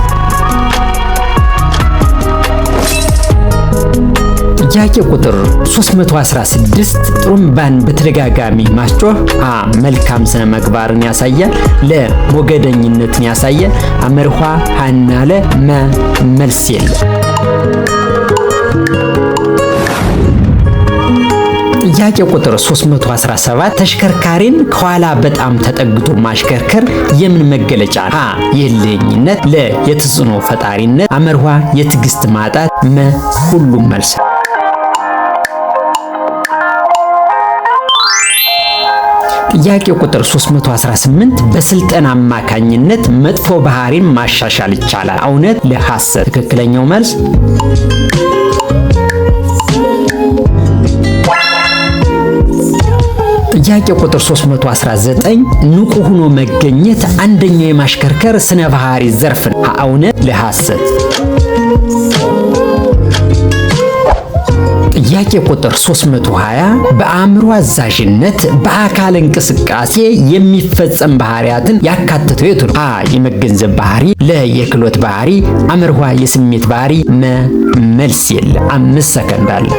ጥያቄ ቁጥር 316 ጥሩምባን በተደጋጋሚ ማስጮህ ሀ መልካም ስነ ምግባርን ያሳያል፣ ለ ሞገደኝነትን ያሳያል፣ አመርሖ ሀና ለ መ መልስ የለም። ጥያቄ ቁጥር 317 ተሽከርካሪን ከኋላ በጣም ተጠግቶ ማሽከርከር የምን መገለጫ ነው? ሀ የእልህኝነት፣ ለ የተጽዕኖ ፈጣሪነት፣ አመርሖ የትዕግስት ማጣት፣ መ ሁሉም መልስ። ጥያቄ ቁጥር 318 በስልጠና አማካኝነት መጥፎ ባህሪን ማሻሻል ይቻላል? እውነት፣ ለ ሐሰት። ትክክለኛው መልስ ጥያቄ ቁጥር 319 ንቁ ሆኖ መገኘት አንደኛው የማሽከርከር ስነ ባህሪ ዘርፍ ነው? እውነት፣ ለ ሐሰት። ጥያቄ ቁጥር 320 በአእምሮ አዛዥነት በአካል እንቅስቃሴ የሚፈጸም ባህሪያትን ያካትተው የቱ ነው? ሀ የመገንዘብ ባህሪ፣ ለ የክህሎት ባህሪ፣ አመርሖ የስሜት ባህሪ፣ መ መልስ የለም። 5 ሰከንድ አለ።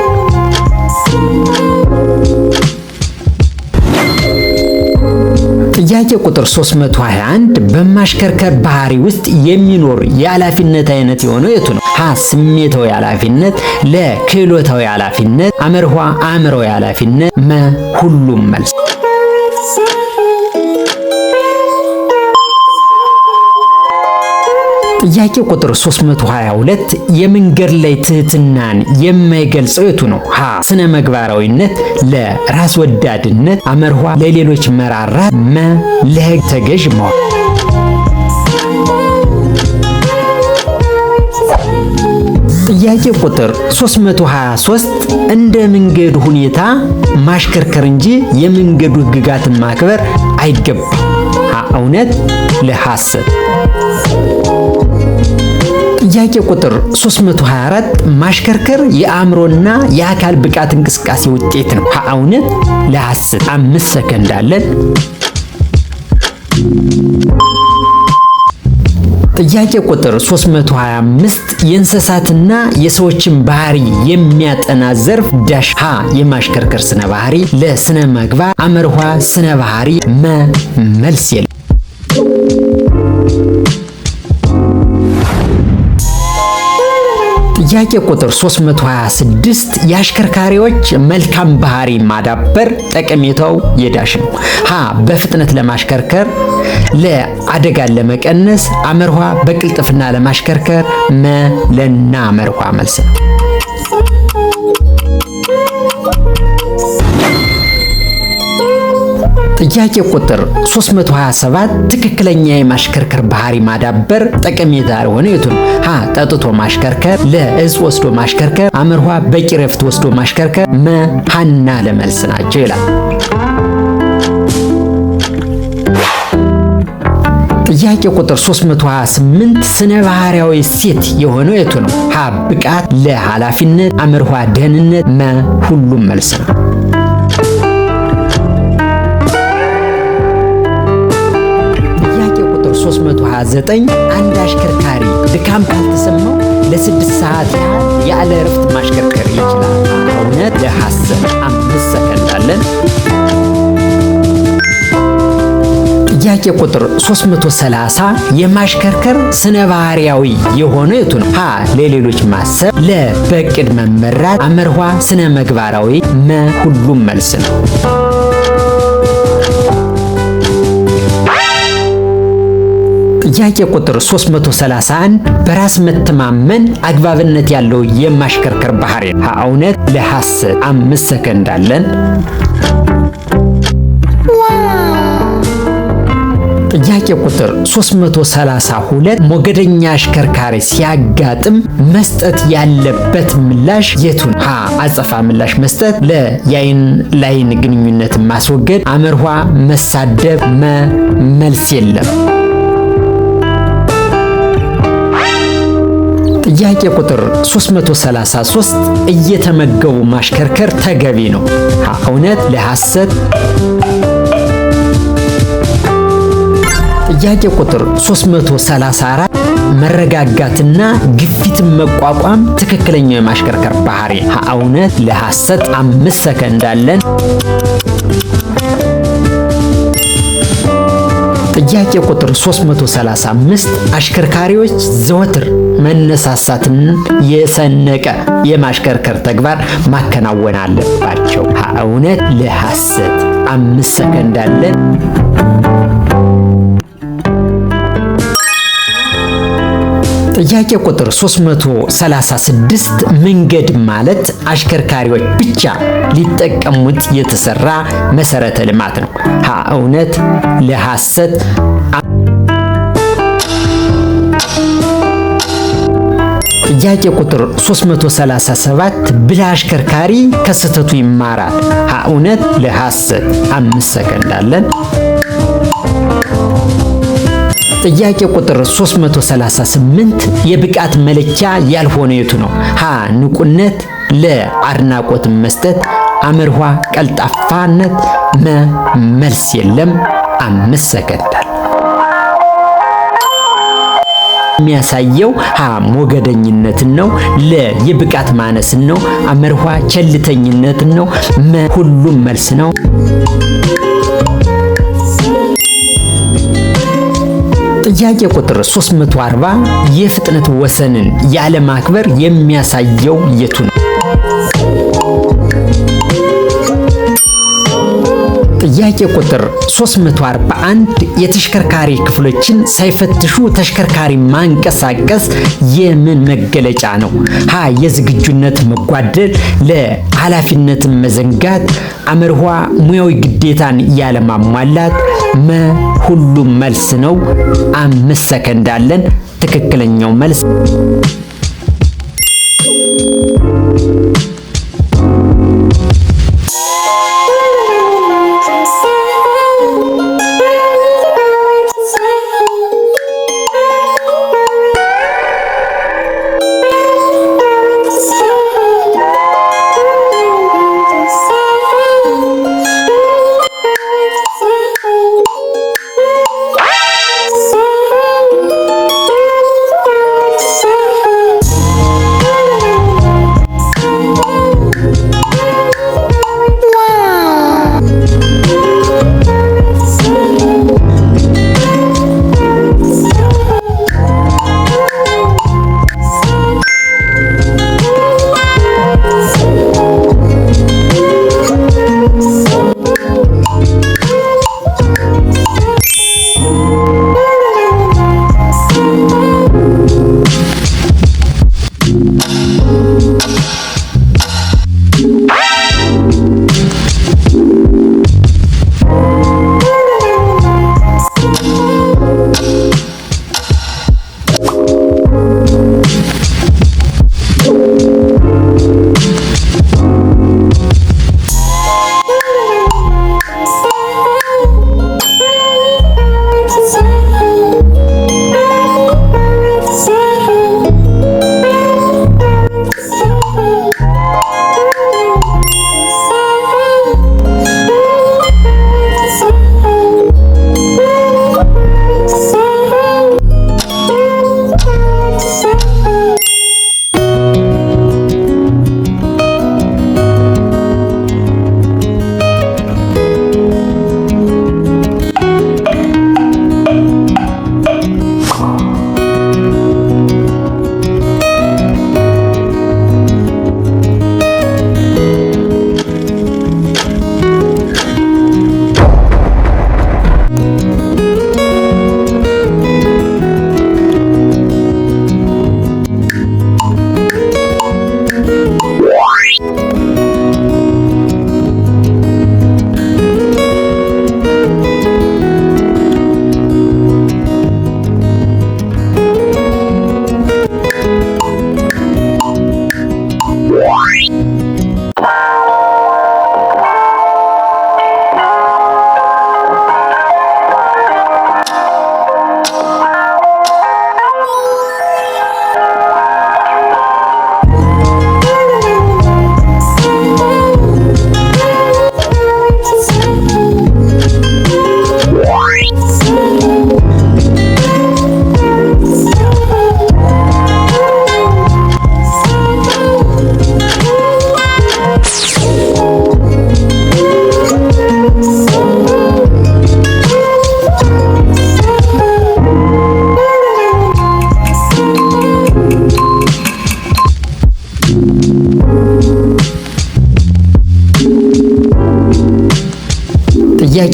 ጥያቄ ቁጥር 321 በማሽከርከር ባህሪ ውስጥ የሚኖር የኃላፊነት አይነት የሆነው የቱ ነው? ሀ ስሜታዊ ኃላፊነት፣ ለ ክህሎታዊ ኃላፊነት፣ አመርሖ አእምሮዊ ኃላፊነት፣ መ ሁሉም መልስ። ጥያቄ ቁጥር 322 የመንገድ ላይ ትህትናን የማይገልጸው የቱ ነው? ሀ ስነ ምግባራዊነት፣ ለ ራስ ወዳድነት፣ አመርሖ ለሌሎች መራራት፣ መ ለሕግ ተገዥ መሆን። ጥያቄ ቁጥር 323 እንደ መንገዱ ሁኔታ ማሽከርከር እንጂ የመንገዱ ሕግጋትን ማክበር አይገባም? ሀ እውነት፣ ለ ሐሰት። ጥያቄ ቁጥር 324 ማሽከርከር የአእምሮና የአካል ብቃት እንቅስቃሴ ውጤት ነው? ሀ እውነት፣ ለ ሐሰት። 5 ሰከንድ አለን። ጥያቄ ቁጥር 325 የእንስሳትና የሰዎችን ባህሪ የሚያጠና ዘርፍ ዳሽ ሀ የማሽከርከር ስነ ባህሪ፣ ለስነ ምግባር፣ አመርኋ ስነ ባህሪ፣ መልስ የለም። ጥያቄ ቁጥር 326 የአሽከርካሪዎች መልካም ባህሪ ማዳበር ጠቀሜታው የዳሽ ነው። ሀ በፍጥነት ለማሽከርከር፣ ለአደጋን ለመቀነስ፣ አመርኋ በቅልጥፍና ለማሽከርከር፣ ለና አመርኋ መልስ ነው። ጥያቄ ቁጥር 327 ትክክለኛ የማሽከርከር ባህሪ ማዳበር ጠቀሜታ የሆነ የቱ ነው? ሀ ጠጥቶ ማሽከርከር፣ ለእጽ ወስዶ ማሽከርከር፣ አመርኋ በቂ ረፍት ወስዶ ማሽከርከር፣ ሀና ለመልስ ናቸው ይላል። ጥያቄ ቁጥር 328 ስነ ባህሪያዊ እሴት የሆነው የቱ ነው? ሀ ብቃት፣ ለኃላፊነት፣ አመርኋ ደህንነት፣ ሁሉም መልስ ነው። ጥያቄ ቁጥር 329 አንድ አሽከርካሪ ድካም ካልተሰማው ለ6 ሰዓት ያህል ያለ እረፍት ማሽከርከር ይችላል? እውነት ለሐሰት? 5 ሰከንድ አለን። ጥያቄ ቁጥር 330 የማሽከርከር ስነ ባህሪያዊ የሆነው የቱ ነው? ሀ ለሌሎች ማሰብ፣ ለ በቅድ መመራት፣ አመርኋ ስነ ምግባራዊ፣ ሁሉም መልስ ነው። ጥያቄ ቁጥር 331 በራስ መተማመን አግባብነት ያለው የማሽከርከር ባህሪ ነው? ሀ እውነት ለሐሰት? 5 ሰከንድ አለን። ጥያቄ ቁጥር 332 ሞገደኛ አሽከርካሪ ሲያጋጥም መስጠት ያለበት ምላሽ የቱን? ሀ አጸፋ ምላሽ መስጠት፣ ለ የአይን ላይን ግንኙነት ማስወገድ፣ አመርኋ መሳደብ፣ መልስ የለም። ጥያቄ ቁጥር 333 እየተመገቡ ማሽከርከር ተገቢ ነው? ሀ እውነት ለሐሰት? ጥያቄ ቁጥር 334 መረጋጋትና ግፊትን መቋቋም ትክክለኛው የማሽከርከር ባህሪ? ሀ እውነት ለሐሰት? 5 ሰከንድ አለን። ጥያቄ ቁጥር 335 አሽከርካሪዎች ዘወትር መነሳሳትን የሰነቀ የማሽከርከር ተግባር ማከናወን አለባቸው? ሀ እውነት ለሐሰት? 5 ሰከንድ አለን። ጥያቄ ቁጥር 336 መንገድ ማለት አሽከርካሪዎች ብቻ ሊጠቀሙት የተሰራ መሰረተ ልማት ነው? ሀ እውነት ለሐሰት? ጥያቄ ቁጥር 337 ብልህ አሽከርካሪ ከስህተቱ ይማራል? ሀ እውነት ለሐሰት? 5 ሰከንድ አለን። ጥያቄ ቁጥር 338 የብቃት መለኪያ ያልሆነ የቱ ነው? ሀ ንቁነት፣ ለ አድናቆት መስጠት፣ አመርኋ ቀልጣፋነት፣ መልስ የለም። 5 ሰከንድ የሚያሳየው ሀ ሞገደኝነትን ነው፣ ለ የብቃት ማነስን ነው፣ አመርኋ ቸልተኝነትን ነው፣ ሁሉም መልስ ነው። ጥያቄ ቁጥር 340 የፍጥነት ወሰንን ያለማክበር የሚያሳየው የቱ ነው? ጥያቄ ቁጥር 341 የተሽከርካሪ ክፍሎችን ሳይፈትሹ ተሽከርካሪ ማንቀሳቀስ የምን መገለጫ ነው? ሀ የዝግጁነት መጓደል፣ ለ ኃላፊነትን መዘንጋት፣ አመርኋ ሙያዊ ግዴታን ያለማሟላት፣ ሁሉም መልስ ነው። 5 ሰከንድ አለን። ትክክለኛው መልስ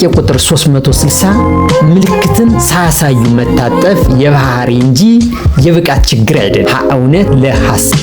ጥያቄ ቁጥር 360 ምልክትን ሳያሳዩ መታጠፍ የባህሪ እንጂ የብቃት ችግር አይደለም። እውነት ለሐሰት